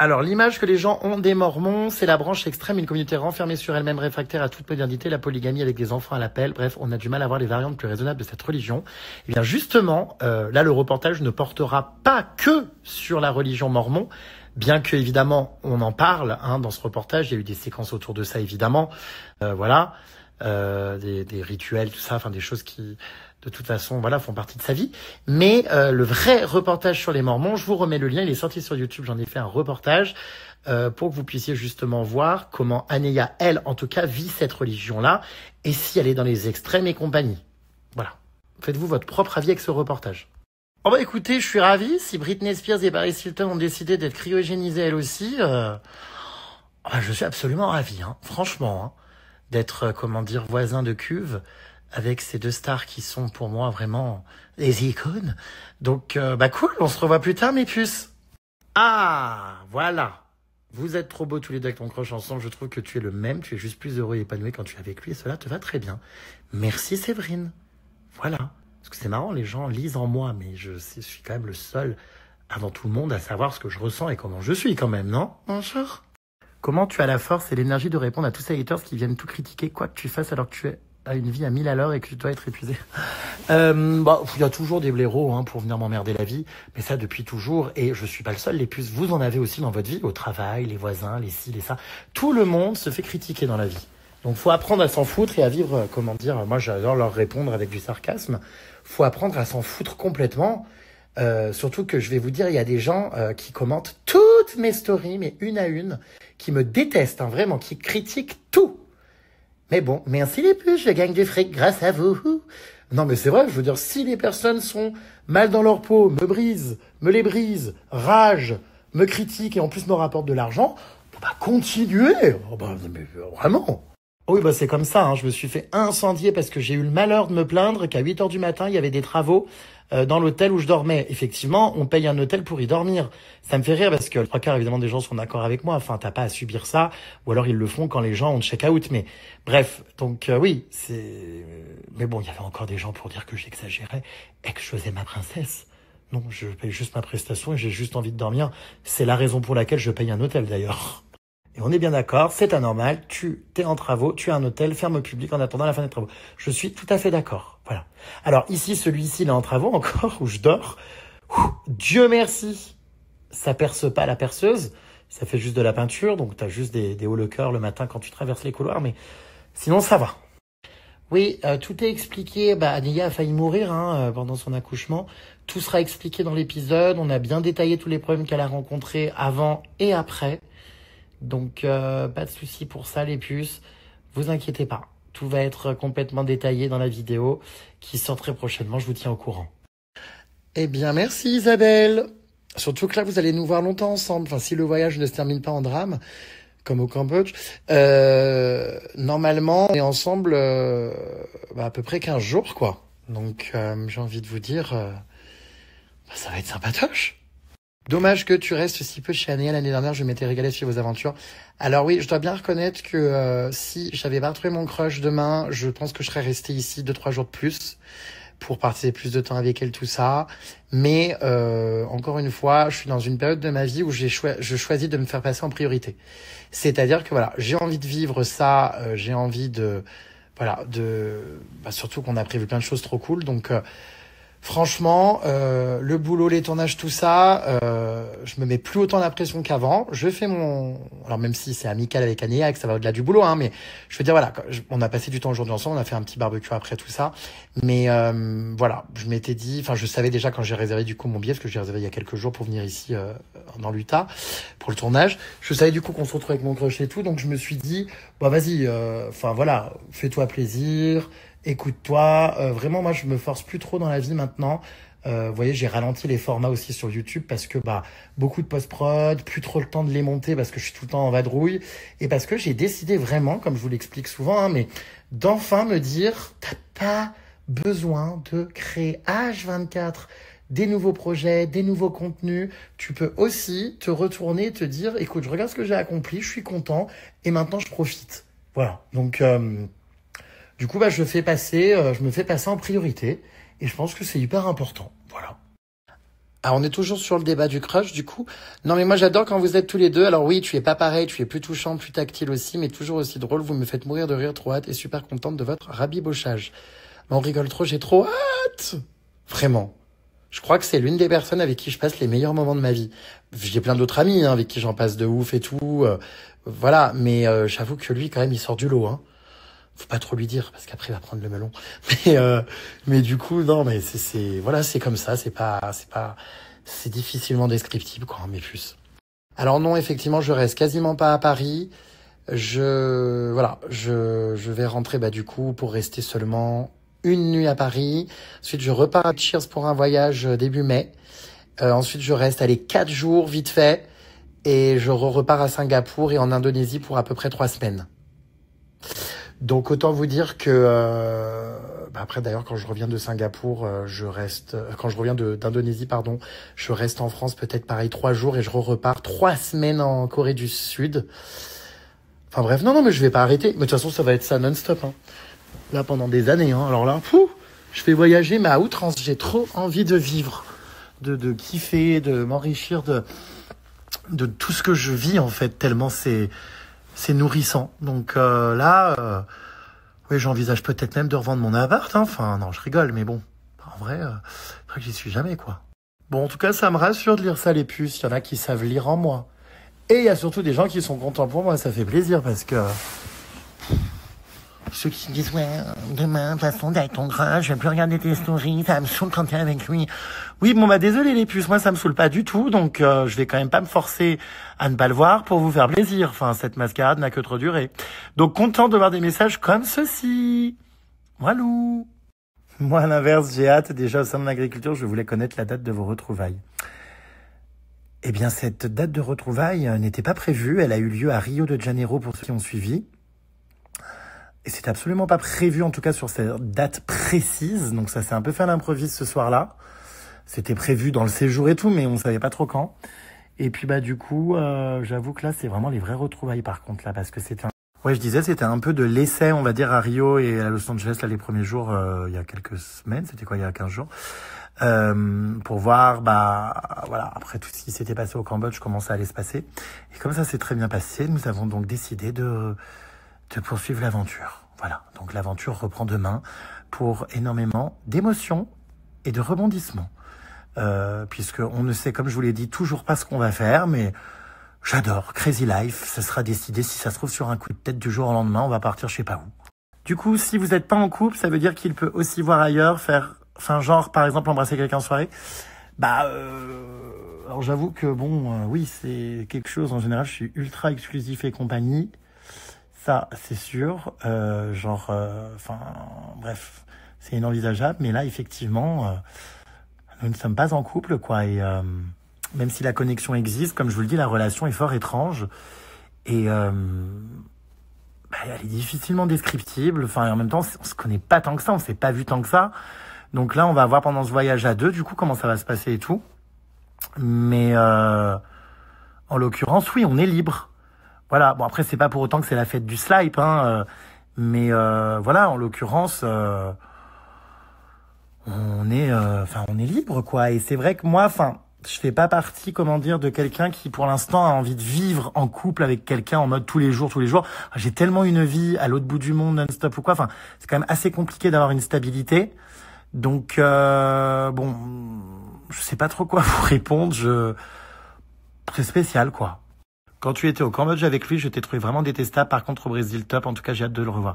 Alors, l'image que les gens ont des Mormons, c'est la branche extrême, une communauté renfermée sur elle-même, réfractaire à toute modernité, la polygamie avec des enfants à l'appel. Bref, on a du mal à voir les variantes plus raisonnables de cette religion. Et bien justement, là, le reportage ne portera pas que sur la religion mormon, bien que évidemment on en parle dans ce reportage. Il y a eu des séquences autour de ça, évidemment. Voilà, des rituels, tout ça, enfin des choses qui... de toute façon, voilà, font partie de sa vie. Mais le vrai reportage sur les Mormons, je vous remets le lien, il est sorti sur YouTube, j'en ai fait un reportage pour que vous puissiez justement voir comment Anéa, elle, en tout cas, vit cette religion-là, et si elle est dans les extrêmes et compagnie. Voilà. Faites-vous votre propre avis avec ce reportage. Oh bah écoutez, je suis ravi, si Britney Spears et Paris Hilton ont décidé d'être cryogénisées elles aussi, je suis absolument ravi, franchement, d'être, voisin de cuve, avec ces deux stars qui sont pour moi vraiment des icônes. Donc, cool, on se revoit plus tard, mes puces. Ah, voilà. Vous êtes trop beaux tous les deux avec ton crush ensemble. Je trouve que tu es le même, tu es juste plus heureux et épanoui quand tu es avec lui et cela te va très bien. Merci Séverine. Voilà. Parce que c'est marrant, les gens lisent en moi, mais je suis quand même le seul avant tout le monde à savoir ce que je ressens et comment je suis quand même, non? Bonjour. Comment tu as la force et l'énergie de répondre à tous ces haters qui viennent tout critiquer, quoi que tu fasses alors que tu es à une vie à 1000 à l'heure et que tu dois être épuisé. Il y a toujours des blaireaux pour venir m'emmerder la vie, mais ça depuis toujours, et je suis pas le seul, les puces, vous en avez aussi dans votre vie, au travail, les voisins, les ci, les ça. Tout le monde se fait critiquer dans la vie. Donc faut apprendre à s'en foutre et à vivre, moi j'adore leur répondre avec du sarcasme, faut apprendre à s'en foutre complètement, surtout que je vais vous dire, il y a des gens qui commentent toutes mes stories, mais une à une, qui me détestent, vraiment, qui critiquent tout. Mais bon, merci les puces, je gagne du fric grâce à vous. Non mais c'est vrai, je veux dire, si les personnes sont mal dans leur peau, me les brisent, ragent, me critiquent et en plus me rapportent de l'argent, continuez. Mais vraiment. Oui, c'est comme ça, je me suis fait incendier parce que j'ai eu le malheur de me plaindre qu'à 8h du matin, il y avait des travaux dans l'hôtel où je dormais. Effectivement, on paye un hôtel pour y dormir. Ça me fait rire parce que le 3/4 évidemment des gens sont d'accord avec moi. Enfin, t'as pas à subir ça. Ou alors ils le font quand les gens ont check-out. Mais bref, donc oui, c'est... Mais bon, il y avait encore des gens pour dire que j'exagérais et que je faisais ma princesse. Non, je paye juste ma prestation et j'ai juste envie de dormir. C'est la raison pour laquelle je paye un hôtel d'ailleurs. Et on est bien d'accord, c'est anormal, tu es en travaux, tu as un hôtel, ferme au public en attendant la fin des travaux. Je suis tout à fait d'accord, voilà. Alors ici, celui-ci, il est en travaux encore, où je dors. Dieu merci, ça perce pas la perceuse, ça fait juste de la peinture, donc tu as juste des hauts le cœur le matin quand tu traverses les couloirs, mais sinon ça va. Oui, tout est expliqué, Anéa a failli mourir pendant son accouchement. Tout sera expliqué dans l'épisode, on a bien détaillé tous les problèmes qu'elle a rencontrés avant et après. Donc, pas de souci pour ça, les puces. Vous inquiétez pas. Tout va être complètement détaillé dans la vidéo qui sort très prochainement. Je vous tiens au courant. Eh bien, merci Isabelle. Surtout que là, vous allez nous voir longtemps ensemble. Enfin, si le voyage ne se termine pas en drame, comme au Cambodge, normalement, on est ensemble à peu près 15 jours, quoi. Donc, j'ai envie de vous dire, ça va être sympatoche. Dommage que tu restes si peu chez Anéa. L'année dernière, je m'étais régalé sur vos aventures. Alors oui, je dois bien reconnaître que si j'avais pas retrouvé mon crush demain, je pense que je serais resté ici 2-3 jours de plus pour passer plus de temps avec elle, tout ça. Mais encore une fois, je suis dans une période de ma vie où je choisis de me faire passer en priorité. C'est-à-dire que voilà, j'ai envie de vivre ça, j'ai envie de... Voilà, surtout qu'on a prévu plein de choses trop cool, donc... Franchement, le boulot, les tournages, tout ça, je me mets plus autant la pression qu'avant. Je fais alors même si c'est amical avec Annie, que ça va au-delà du boulot, hein, mais je veux dire, voilà, on a passé du temps aujourd'hui ensemble, on a fait un petit barbecue après tout ça. Mais voilà, je m'étais dit, enfin, je savais déjà quand j'ai réservé du coup mon billet, parce que j'ai réservé il y a quelques jours pour venir ici dans l'Utah pour le tournage. Je savais du coup qu'on se retrouvait avec mon crush et tout, donc je me suis dit, bah vas-y, enfin voilà, fais-toi plaisir. Écoute-toi, vraiment moi je me force plus trop dans la vie maintenant. Vous voyez, j'ai ralenti les formats aussi sur YouTube parce que bah beaucoup de post-prod, plus trop le temps de les monter parce que je suis tout le temps en vadrouille et parce que j'ai décidé vraiment, comme je vous l'explique souvent, hein, mais d'enfin me dire t'as pas besoin de créer H24 des nouveaux projets, des nouveaux contenus. Tu peux aussi te retourner et te dire écoute, je regarde ce que j'ai accompli, je suis content et maintenant je profite. Voilà. Donc du coup, bah, je me fais passer en priorité et je pense que c'est hyper important. Voilà. Alors, on est toujours sur le débat du crush, du coup. Non, mais moi, j'adore quand vous êtes tous les deux. Alors oui, tu es pas pareil, tu es plus touchant, plus tactile aussi, mais toujours aussi drôle. Vous me faites mourir de rire, trop hâte et super contente de votre rabibochage. Mais on rigole trop, j'ai trop hâte. Vraiment. Je crois que c'est l'une des personnes avec qui je passe les meilleurs moments de ma vie. J'ai plein d'autres amis, hein, avec qui j'en passe de ouf et tout. Voilà, mais j'avoue que lui, quand même, il sort du lot, hein. Faut pas trop lui dire parce qu'après il va prendre le melon. Mais du coup non, mais voilà, c'est comme ça, c'est difficilement descriptible quoi, mais plus. Alors non, effectivement, je reste quasiment pas à Paris. Je vais rentrer bah du coup pour rester seulement une nuit à Paris. Ensuite, je repars à Cheers pour un voyage début mai. Ensuite, je reste 4 jours vite fait et je repars à Singapour et en Indonésie pour à peu près 3 semaines. Donc autant vous dire que après d'ailleurs quand je reviens de Singapour, quand je reviens d'Indonésie pardon, je reste en France peut-être pareil 3 jours et je repars 3 semaines en Corée du Sud. Enfin bref, non mais je vais pas arrêter. Mais de toute façon ça va être ça non-stop. Hein. Là pendant des années. Hein. Alors là, je fais voyager mais à outrance. J'ai trop envie de vivre, de kiffer, de m'enrichir de tout ce que je vis en fait tellement c'est nourrissant. Donc oui, j'envisage peut-être même de revendre mon appart. Hein. Enfin, non, je rigole, mais bon, en vrai, c'est vrai que j'y suis jamais, quoi. Bon, en tout cas, ça me rassure de lire ça, les puces. Il y en a qui savent lire en moi. Et il y a surtout des gens qui sont contents pour moi. Ça fait plaisir parce que ceux qui disent ouais, demain, de toute façon, t'es avec ton crush, je vais plus regarder tes stories, ça me saoule quand t'es avec lui. Oui, bon, bah, désolé, les puces, moi, ça me saoule pas du tout, donc, je vais quand même pas me forcer à ne pas le voir pour vous faire plaisir. Enfin, cette mascarade n'a que trop duré. Donc, content de voir des messages comme ceci. Walou. Moi, à l'inverse, j'ai hâte, déjà, au sein de l'agriculture, je voulais connaître la date de vos retrouvailles. Eh bien, cette date de retrouvailles n'était pas prévue. Elle a eu lieu à Rio de Janeiro pour ceux qui ont suivi. Et c'était absolument pas prévu, en tout cas, sur cette date précise. Donc, ça s'est un peu fait à l'improviste ce soir-là. C'était prévu dans le séjour et tout, mais on savait pas trop quand. Et puis, bah, du coup, j'avoue que là, c'est vraiment les vraies retrouvailles, par contre, là, parce que c'était ouais, je disais, c'était un peu de l'essai, on va dire, à Rio et à Los Angeles, là, les premiers jours, il y a quelques semaines. C'était quoi, il y a 15 jours? Pour voir, bah, voilà, après tout ce qui s'était passé au Cambodge, comment ça allait se passer. Et comme ça s'est très bien passé, nous avons donc décidé de poursuivre l'aventure. Voilà, donc l'aventure reprend demain pour énormément d'émotions et de rebondissements. Puisqu'on ne sait, comme je vous l'ai dit, toujours pas ce qu'on va faire, mais j'adore. Crazy Life, ça sera décidé. Si ça se trouve sur un coup de tête du jour au lendemain, on va partir je sais pas où. Du coup, si vous n'êtes pas en couple, ça veut dire qu'il peut aussi voir ailleurs, enfin genre, par exemple, embrasser quelqu'un en soirée. Bah, alors j'avoue que bon, oui, c'est quelque chose, en général, je suis ultra exclusif et compagnie. Ça, c'est sûr. Bref, c'est inenvisageable. Mais là, effectivement, nous ne sommes pas en couple, quoi. Et même si la connexion existe, comme je vous le dis, la relation est fort étrange. Et elle est difficilement descriptible. Enfin, en même temps, on se connaît pas tant que ça, on s'est pas vu tant que ça. Donc là, on va voir pendant ce voyage à deux, du coup, comment ça va se passer et tout. Mais en l'occurrence, oui, on est libre. Voilà, bon après c'est pas pour autant que c'est la fête du slipe, hein, mais voilà, en l'occurrence, on est libre quoi. Et c'est vrai que moi, je fais pas partie, comment dire, de quelqu'un qui pour l'instant a envie de vivre en couple avec quelqu'un en mode tous les jours. J'ai tellement une vie à l'autre bout du monde non-stop ou quoi. Enfin, c'est quand même assez compliqué d'avoir une stabilité. Donc, bon, je sais pas trop quoi vous répondre. C'est spécial, quoi. Quand tu étais au Cambodge avec lui, je t'ai trouvé vraiment détestable. Par contre, au Brésil, top. En tout cas, j'ai hâte de le revoir.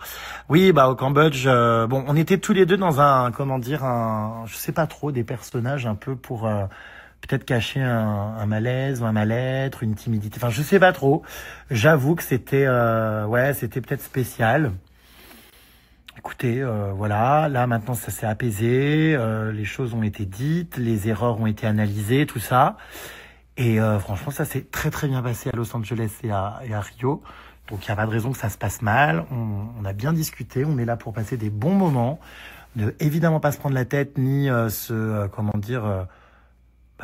Oui, bah, au Cambodge, bon, on était tous les deux dans je sais pas trop, des personnages un peu pour peut-être cacher un malaise ou un mal-être, une timidité. Enfin, je sais pas trop. J'avoue que c'était, c'était peut-être spécial. Écoutez, voilà, là maintenant ça s'est apaisé, les choses ont été dites, les erreurs ont été analysées, tout ça. Et franchement, ça s'est très très bien passé à Los Angeles et à Rio. Donc il n'y a pas de raison que ça se passe mal. On a bien discuté, on est là pour passer des bons moments. Ne évidemment pas se prendre la tête, ni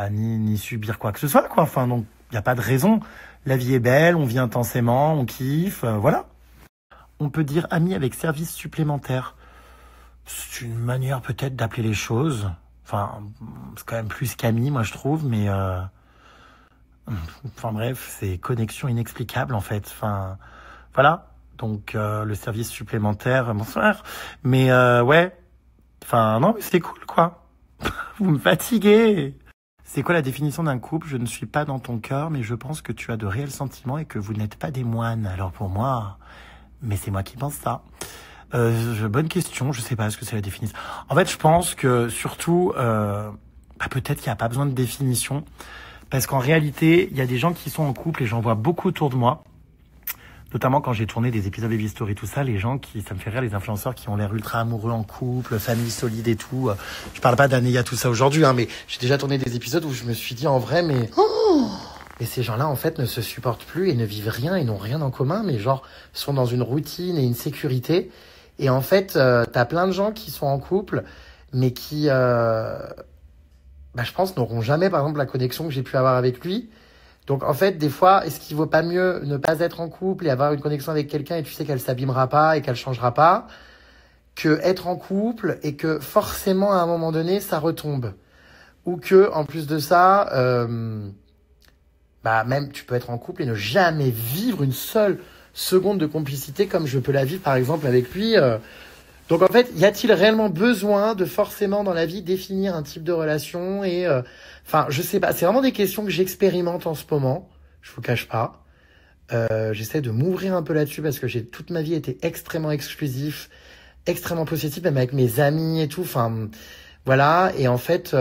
ni subir quoi que ce soit, quoi. Enfin, donc il n'y a pas de raison. La vie est belle, on vit intensément, on kiffe, voilà. On peut dire ami avec service supplémentaire. C'est une manière peut-être d'appeler les choses. Enfin, c'est quand même plus qu'ami, moi je trouve, mais enfin bref, c'est connexion inexplicable en fait. Enfin, voilà. Donc le service supplémentaire, bonsoir. Mais ouais. Enfin non, mais c'est cool quoi. Vous me fatiguez. C'est quoi la définition d'un couple? Je ne suis pas dans ton cœur, mais je pense que tu as de réels sentiments et que vous n'êtes pas des moines. Alors pour moi. Mais c'est moi qui pense ça. Bonne question, je sais pas ce que c'est la définition. En fait, je pense que surtout, peut-être qu'il n'y a pas besoin de définition. Parce qu'en réalité, il y a des gens qui sont en couple et j'en vois beaucoup autour de moi. Notamment quand j'ai tourné des épisodes Baby Story, tout ça, ça me fait rire, les influenceurs qui ont l'air ultra amoureux en couple, famille solide et tout. Je parle pas d'Anéa, tout ça aujourd'hui, mais j'ai déjà tourné des épisodes où je me suis dit en vrai, et ces gens-là, en fait, ne se supportent plus et ne vivent rien et n'ont rien en commun, mais genre, sont dans une routine et une sécurité. Et en fait, t'as plein de gens qui sont en couple, mais qui, je pense, n'auront jamais, par exemple, la connexion que j'ai pu avoir avec lui. Donc, en fait, des fois, est-ce qu'il vaut pas mieux ne pas être en couple et avoir une connexion avec quelqu'un et tu sais qu'elle s'abîmera pas et qu'elle changera pas, que être en couple et que forcément, à un moment donné, ça retombe. Ou que, en plus de ça, même tu peux être en couple et ne jamais vivre une seule seconde de complicité comme je peux la vivre par exemple avec lui. Donc en fait, y a-t-il réellement besoin de forcément dans la vie définir un type de relation et je sais pas, c'est vraiment des questions que j'expérimente en ce moment, je vous cache pas. J'essaie de m'ouvrir un peu là-dessus parce que j'ai toute ma vie été extrêmement exclusif, extrêmement possessif, même avec mes amis et tout, voilà, et en fait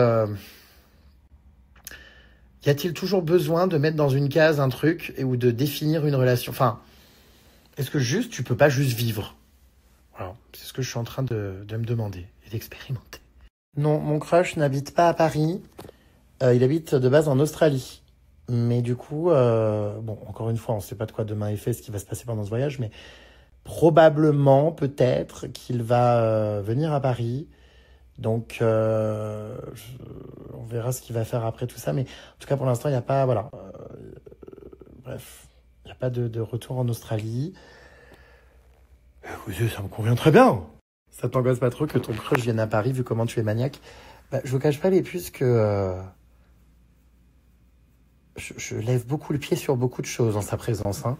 y a-t-il toujours besoin de mettre dans une case un truc ou de définir une relation? Est-ce que juste, tu peux pas juste vivre? Voilà, c'est ce que je suis en train de me demander et d'expérimenter. Non, mon crush n'habite pas à Paris. Il habite de base en Australie. Mais du coup, encore une fois, on ne sait pas de quoi demain est fait, ce qui va se passer pendant ce voyage, mais probablement, peut-être, qu'il va venir à Paris. Donc, on verra ce qu'il va faire après tout ça. Mais en tout cas, pour l'instant, il n'y a pas... Voilà. Bref, il n'y a pas de retour en Australie. Écoutez, ça me convient très bien. Ça t'angoisse pas trop que ton crush vienne à Paris, vu comment tu es maniaque? Je vous cache pas les puces que... je lève beaucoup le pied sur beaucoup de choses en sa présence. Hein.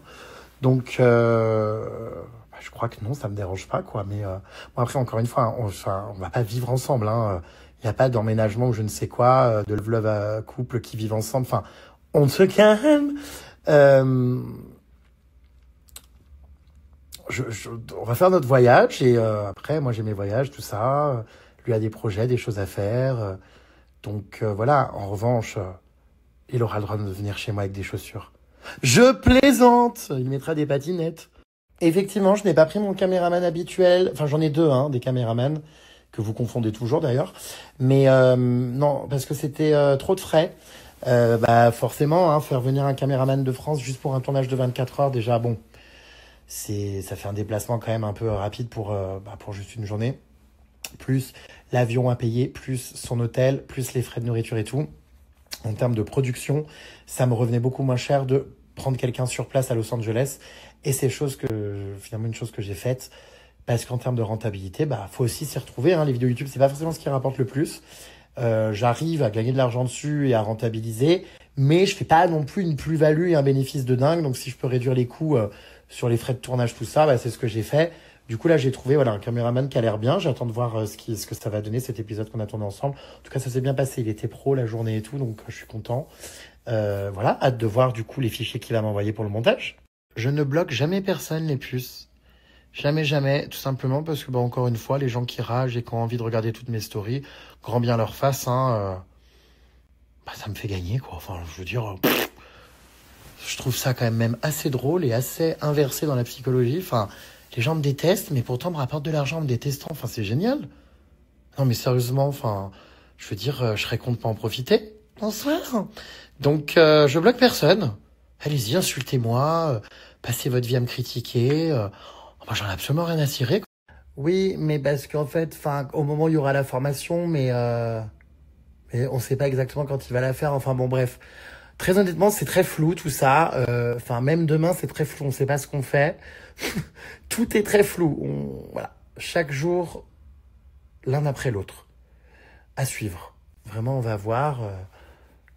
Donc... je crois que non, ça me dérange pas, quoi. Mais bon, après, encore une fois, on va pas vivre ensemble. Hein. Il n'y a pas d'emménagement ou je ne sais quoi, de love couple qui vivent ensemble. Enfin, on se calme. On va faire notre voyage et après, moi, j'ai mes voyages, tout ça. Lui a des projets, des choses à faire. Donc voilà. En revanche, il aura le droit de venir chez moi avec des chaussures. Je plaisante. Il mettra des patinettes. Effectivement, je n'ai pas pris mon caméraman habituel. Enfin, j'en ai deux, des caméramans, que vous confondez toujours d'ailleurs. Mais non, parce que c'était trop de frais. Forcément, faire venir un caméraman de France juste pour un tournage de 24 heures, déjà, bon, ça fait un déplacement quand même un peu rapide pour juste une journée. Plus l'avion à payer, plus son hôtel, plus les frais de nourriture et tout. En termes de production, ça me revenait beaucoup moins cher de prendre quelqu'un sur place à Los Angeles. Et c'est finalement une chose que j'ai faite parce qu'en termes de rentabilité, faut aussi s'y retrouver. Les vidéos YouTube, c'est pas forcément ce qui rapporte le plus. J'arrive à gagner de l'argent dessus et à rentabiliser, mais je fais pas non plus une plus-value et un bénéfice de dingue. Donc si je peux réduire les coûts sur les frais de tournage, tout ça, c'est ce que j'ai fait. Du coup, là, j'ai trouvé voilà, un caméraman qui a l'air bien. J'attends de voir ce que ça va donner, cet épisode qu'on a tourné ensemble. En tout cas, ça s'est bien passé. Il était pro la journée et tout, donc je suis content. Voilà, hâte de voir du coup les fichiers qu'il va m'envoyer pour le montage. Je ne bloque jamais personne, les puces. Jamais, jamais. Tout simplement parce que, encore une fois, les gens qui ragent et qui ont envie de regarder toutes mes stories, grand bien leur face, hein, ça me fait gagner, quoi. Enfin, je veux dire... je trouve ça quand même assez drôle et assez inversé dans la psychologie. Enfin, les gens me détestent, mais pourtant me rapportent de l'argent en me détestant. Enfin, c'est génial. Non, mais sérieusement, enfin, je veux dire, je serais con de pas en profiter. Bonsoir. Donc, je bloque personne. Allez-y, insultez-moi, passez votre vie à me critiquer. Moi, j'en ai absolument rien à cirer, quoi. Oui, mais parce qu'en fait, enfin, au moment où il y aura la formation, mais on sait pas exactement quand il va la faire. Enfin, bon, bref. Très honnêtement, c'est très flou tout ça. Enfin, même demain, c'est très flou. On ne sait pas ce qu'on fait. Tout est très flou. Voilà. Chaque jour, l'un après l'autre. À suivre. Vraiment, on va voir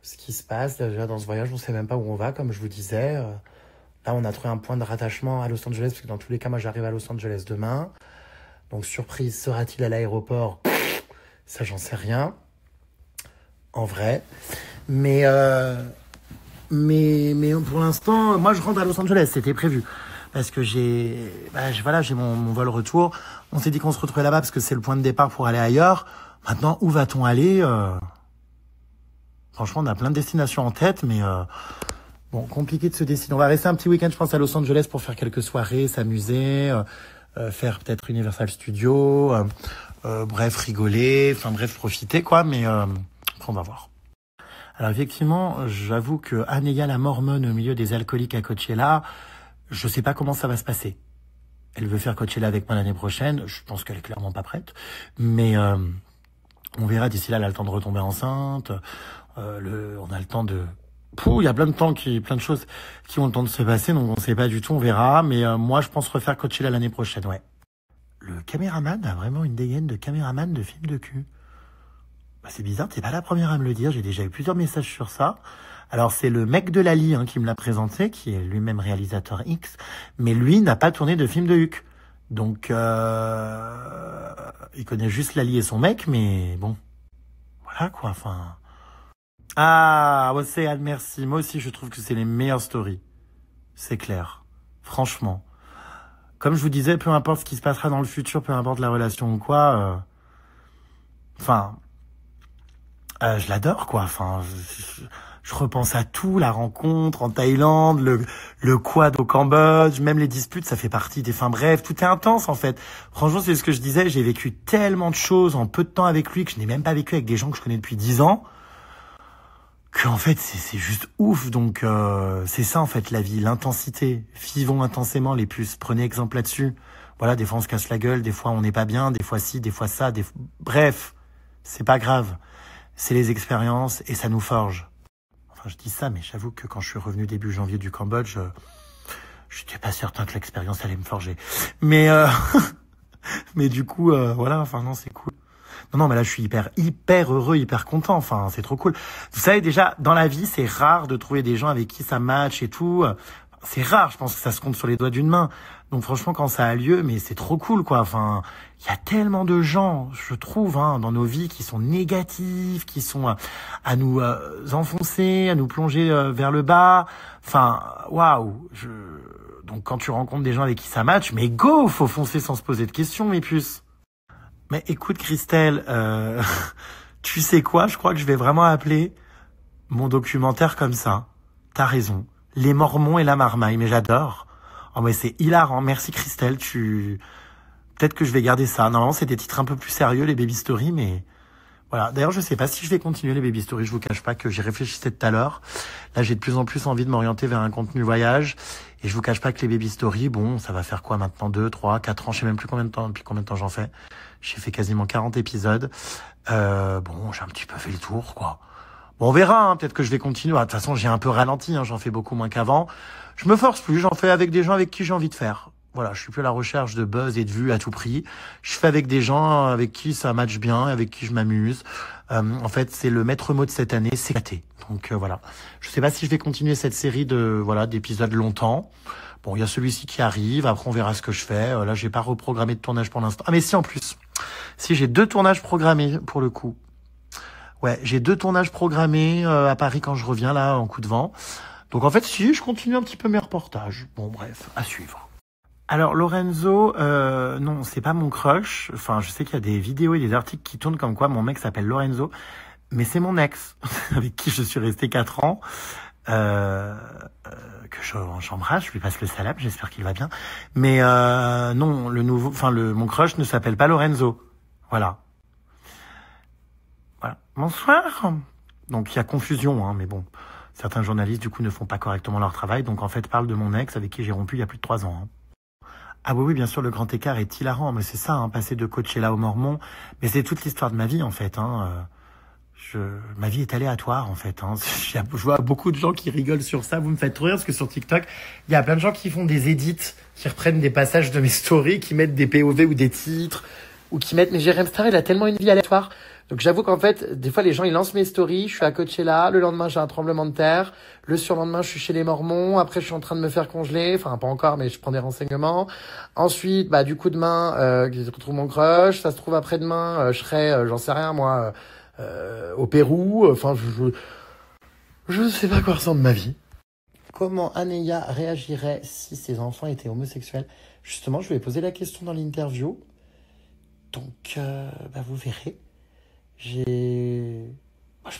ce qui se passe. Déjà, dans ce voyage, on ne sait même pas où on va, comme je vous disais. Là, on a trouvé un point de rattachement à Los Angeles, parce que dans tous les cas, moi, j'arrive à Los Angeles demain. Donc, surprise, sera-t-il à l'aéroport? Ça, j'en sais rien. En vrai. Mais pour l'instant, moi je rentre à Los Angeles, c'était prévu. Parce que j'ai mon vol retour. On s'est dit qu'on se retrouvait là-bas parce que c'est le point de départ pour aller ailleurs. Maintenant, où va-t-on aller Franchement, on a plein de destinations en tête, mais bon, compliqué de se décider. On va rester un petit week-end, je pense, à Los Angeles pour faire quelques soirées, s'amuser, faire peut-être Universal Studios, bref, rigoler, enfin bref, profiter, quoi. Mais après, on va voir. Alors effectivement, j'avoue que Anega la mormone au milieu des alcooliques à Coachella, je sais pas comment ça va se passer. Elle veut faire Coachella avec moi l'année prochaine, je pense qu'elle est clairement pas prête, mais on verra d'ici là, elle a le temps de retomber enceinte, on a le temps de... il y a plein de choses qui ont le temps de se passer, donc on sait pas du tout, on verra, mais moi je pense refaire Coachella l'année prochaine, ouais. Le caméraman a vraiment une dégaine de caméraman de film de cul. C'est bizarre, t'es pas la première à me le dire, j'ai déjà eu plusieurs messages sur ça. Alors c'est le mec de Lali qui me l'a présenté, qui est lui-même réalisateur X, mais lui n'a pas tourné de film de Huck. Donc il connaît juste Lali et son mec, mais bon, voilà quoi, enfin... Ah, Océane, merci, moi aussi je trouve que c'est les meilleures stories, c'est clair, franchement. Comme je vous disais, peu importe ce qui se passera dans le futur, peu importe la relation ou quoi, je l'adore, quoi. Enfin, je repense à tout, la rencontre en Thaïlande, le quad au Cambodge, même les disputes, ça fait partie des... Enfin bref, tout est intense, en fait. Franchement, c'est ce que je disais, j'ai vécu tellement de choses en peu de temps avec lui que je n'ai même pas vécu avec des gens que je connais depuis 10 ans, que en fait, c'est juste ouf. Donc, c'est ça, en fait, la vie, l'intensité. Vivons intensément, les puces. Prenez exemple là-dessus. Voilà, des fois, on se casse la gueule, des fois, on n'est pas bien, des fois ci, des fois ça, bref, c'est pas grave. C'est les expériences et ça nous forge. Enfin, je dis ça, mais j'avoue que quand je suis revenu début janvier du Cambodge, je n'étais pas certain que l'expérience allait me forger. Mais mais du coup, voilà, enfin non, c'est cool. Non, mais là, je suis hyper heureux, hyper content. Enfin, c'est trop cool. Vous savez, déjà, dans la vie, c'est rare de trouver des gens avec qui ça match et tout. C'est rare, je pense que ça se compte sur les doigts d'une main. Donc franchement, quand ça a lieu, mais c'est trop cool, quoi. Enfin, il y a tellement de gens, je trouve, dans nos vies qui sont négatifs, qui sont à nous enfoncer, à nous plonger vers le bas. Enfin, waouh. Donc quand tu rencontres des gens avec qui ça match, mais go, faut foncer sans se poser de questions, mes puces. Mais écoute, Christelle, tu sais quoi? Je crois que je vais vraiment appeler mon documentaire comme ça. T'as raison. Les Mormons et la marmaille, mais j'adore. Oh, mais c'est hilarant. Merci, Christelle. Peut-être que je vais garder ça. Normalement, c'est des titres un peu plus sérieux, les baby stories, mais voilà. D'ailleurs, je sais pas si je vais continuer les baby stories. Je vous cache pas que j'y réfléchissais tout à l'heure. Là, j'ai de plus en plus envie de m'orienter vers un contenu voyage. Et je vous cache pas que les baby stories, bon, ça va faire quoi maintenant? 2, 3, 4 ans, je sais même plus depuis combien de temps j'en fais. J'ai fait quasiment 40 épisodes. Bon, j'ai un petit peu fait le tour, quoi. Bon, on verra, peut-être que je vais continuer. De toute façon, j'ai un peu ralenti, j'en fais beaucoup moins qu'avant. Je me force plus, j'en fais avec des gens avec qui j'ai envie de faire. Voilà, je suis plus à la recherche de buzz et de vues à tout prix. Je fais avec des gens avec qui ça match bien, avec qui je m'amuse. En fait, c'est le maître mot de cette année, c'est éclater. Donc voilà. Je sais pas si je vais continuer cette série d'épisodes longtemps. Bon, il y a celui-ci qui arrive. Après, on verra ce que je fais. Là, j'ai pas reprogrammé de tournage pour l'instant. Ah, mais si, en plus. Si, j'ai 2 tournages programmés, pour le coup. Ouais, j'ai 2 tournages programmés à Paris quand je reviens, là, en coup de vent. Donc, en fait, si, je continue un petit peu mes reportages. Bon, bref, à suivre. Alors, Lorenzo, non, c'est pas mon crush. Enfin, je sais qu'il y a des vidéos et des articles qui tournent comme quoi mon mec s'appelle Lorenzo. Mais c'est mon ex, avec qui je suis resté 4 ans. Que j'embrasse, je lui passe le salam, j'espère qu'il va bien. Mais non, mon crush ne s'appelle pas Lorenzo. Voilà. Voilà. Bonsoir. Donc il y a confusion, hein, mais bon, certains journalistes du coup ne font pas correctement leur travail, donc en fait parlent de mon ex avec qui j'ai rompu il y a plus de 3 ans. Hein. Ah oui, bien sûr, le grand écart est hilarant, mais c'est ça, hein, passer de Coachella au Mormon, mais c'est toute l'histoire de ma vie en fait. Hein, ma vie est aléatoire en fait. Hein. Je vois beaucoup de gens qui rigolent sur ça. Vous me faites trop rire parce que sur TikTok, il y a plein de gens qui font des edits, qui reprennent des passages de mes stories, qui mettent des POV ou des titres, ou qui mettent... Mais Jérém Star, il a tellement une vie aléatoire. Donc j'avoue qu'en fait, des fois les gens ils lancent mes stories, je suis à Coachella, le lendemain j'ai un tremblement de terre, le surlendemain je suis chez les Mormons, après je suis en train de me faire congeler, enfin pas encore mais je prends des renseignements. Ensuite, du coup demain, je retrouve mon crush, ça se trouve après-demain, je serai, j'en sais rien moi... au Pérou, enfin, je ne sais pas quoi ressemble ma vie. Comment Anéa réagirait si ses enfants étaient homosexuels? Justement, je lui ai posé la question dans l'interview. Donc, vous verrez. Je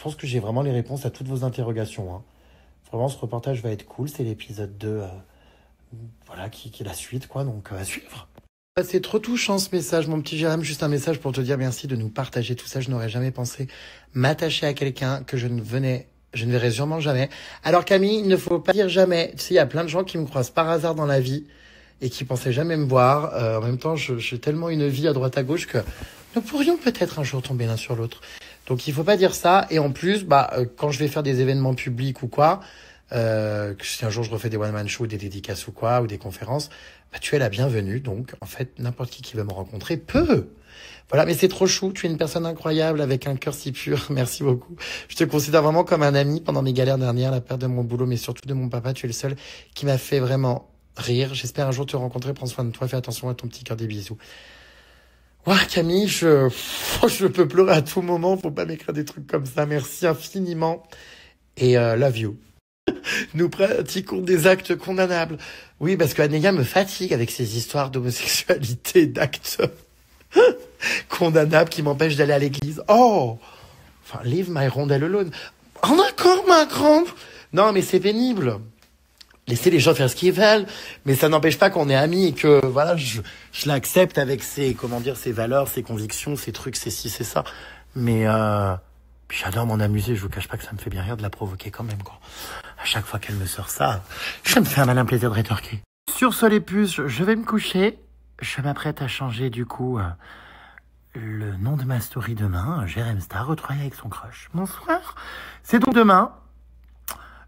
pense que j'ai vraiment les réponses à toutes vos interrogations. Hein. Vraiment, ce reportage va être cool. C'est l'épisode 2, voilà, qui est la suite, quoi. Donc, à suivre. C'est trop touchant ce message, mon petit Jérém. Juste un message pour te dire merci de nous partager tout ça. Je n'aurais jamais pensé m'attacher à quelqu'un que je ne verrai sûrement jamais. Alors Camille, il ne faut pas dire jamais. Tu sais, il y a plein de gens qui me croisent par hasard dans la vie et qui pensaient jamais me voir. En même temps, j'ai tellement une vie à droite à gauche que nous pourrions peut-être un jour tomber l'un sur l'autre. Donc il faut pas dire ça. Et en plus, quand je vais faire des événements publics ou quoi, si un jour je refais des one-man shows, des dédicaces ou quoi, ou des conférences, tu es la bienvenue. Donc, en fait, n'importe qui veut me rencontrer peut. Voilà, mais c'est trop chou. Tu es une personne incroyable avec un cœur si pur. Merci beaucoup. Je te considère vraiment comme un ami pendant mes galères dernières, la perte de mon boulot, mais surtout de mon papa. Tu es le seul qui m'a fait vraiment rire. J'espère un jour te rencontrer. Prends soin de toi. Fais attention à ton petit cœur. Des bisous. Ouais, Camille, je peux pleurer à tout moment. Faut pas m'écrire des trucs comme ça. Merci infiniment. Et love you. Nous pratiquons des actes condamnables. Oui, parce que Anéa me fatigue avec ces histoires d'homosexualité, d'actes condamnables qui m'empêchent d'aller à l'église. Oh, enfin, leave my rondelle alone. Oh, d'accord, ma grande. Non, mais c'est pénible. Laissez les gens faire ce qu'ils veulent, mais ça n'empêche pas qu'on est amis et que, voilà, je l'accepte avec ses valeurs, ses convictions, ses trucs, ses ci, c'est ça. Mais, puis j'adore m'en amuser, je vous cache pas que ça me fait bien rire de la provoquer quand même, quoi. À chaque fois qu'elle me sort ça, ça me fait un malin plaisir de rétorquer. Sur ce, les puces, je vais me coucher. Je m'apprête à changer, du coup, le nom de ma story demain. Jérém Star, retrouvaille avec son crush. Bonsoir. C'est donc demain.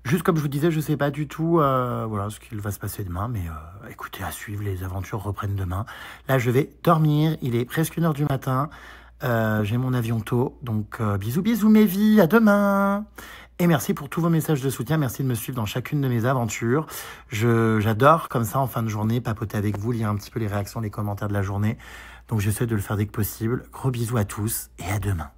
Juste comme je vous disais, je sais pas du tout voilà ce qu'il va se passer demain, mais écoutez, à suivre, les aventures reprennent demain. Là, je vais dormir, il est presque 1h du matin, j'ai mon avion tôt, donc bisous mes vies, à demain. Et merci pour tous vos messages de soutien, merci de me suivre dans chacune de mes aventures. J'adore comme ça en fin de journée papoter avec vous, lire un petit peu les réactions, les commentaires de la journée. Donc j'essaie de le faire dès que possible. Gros bisous à tous et à demain.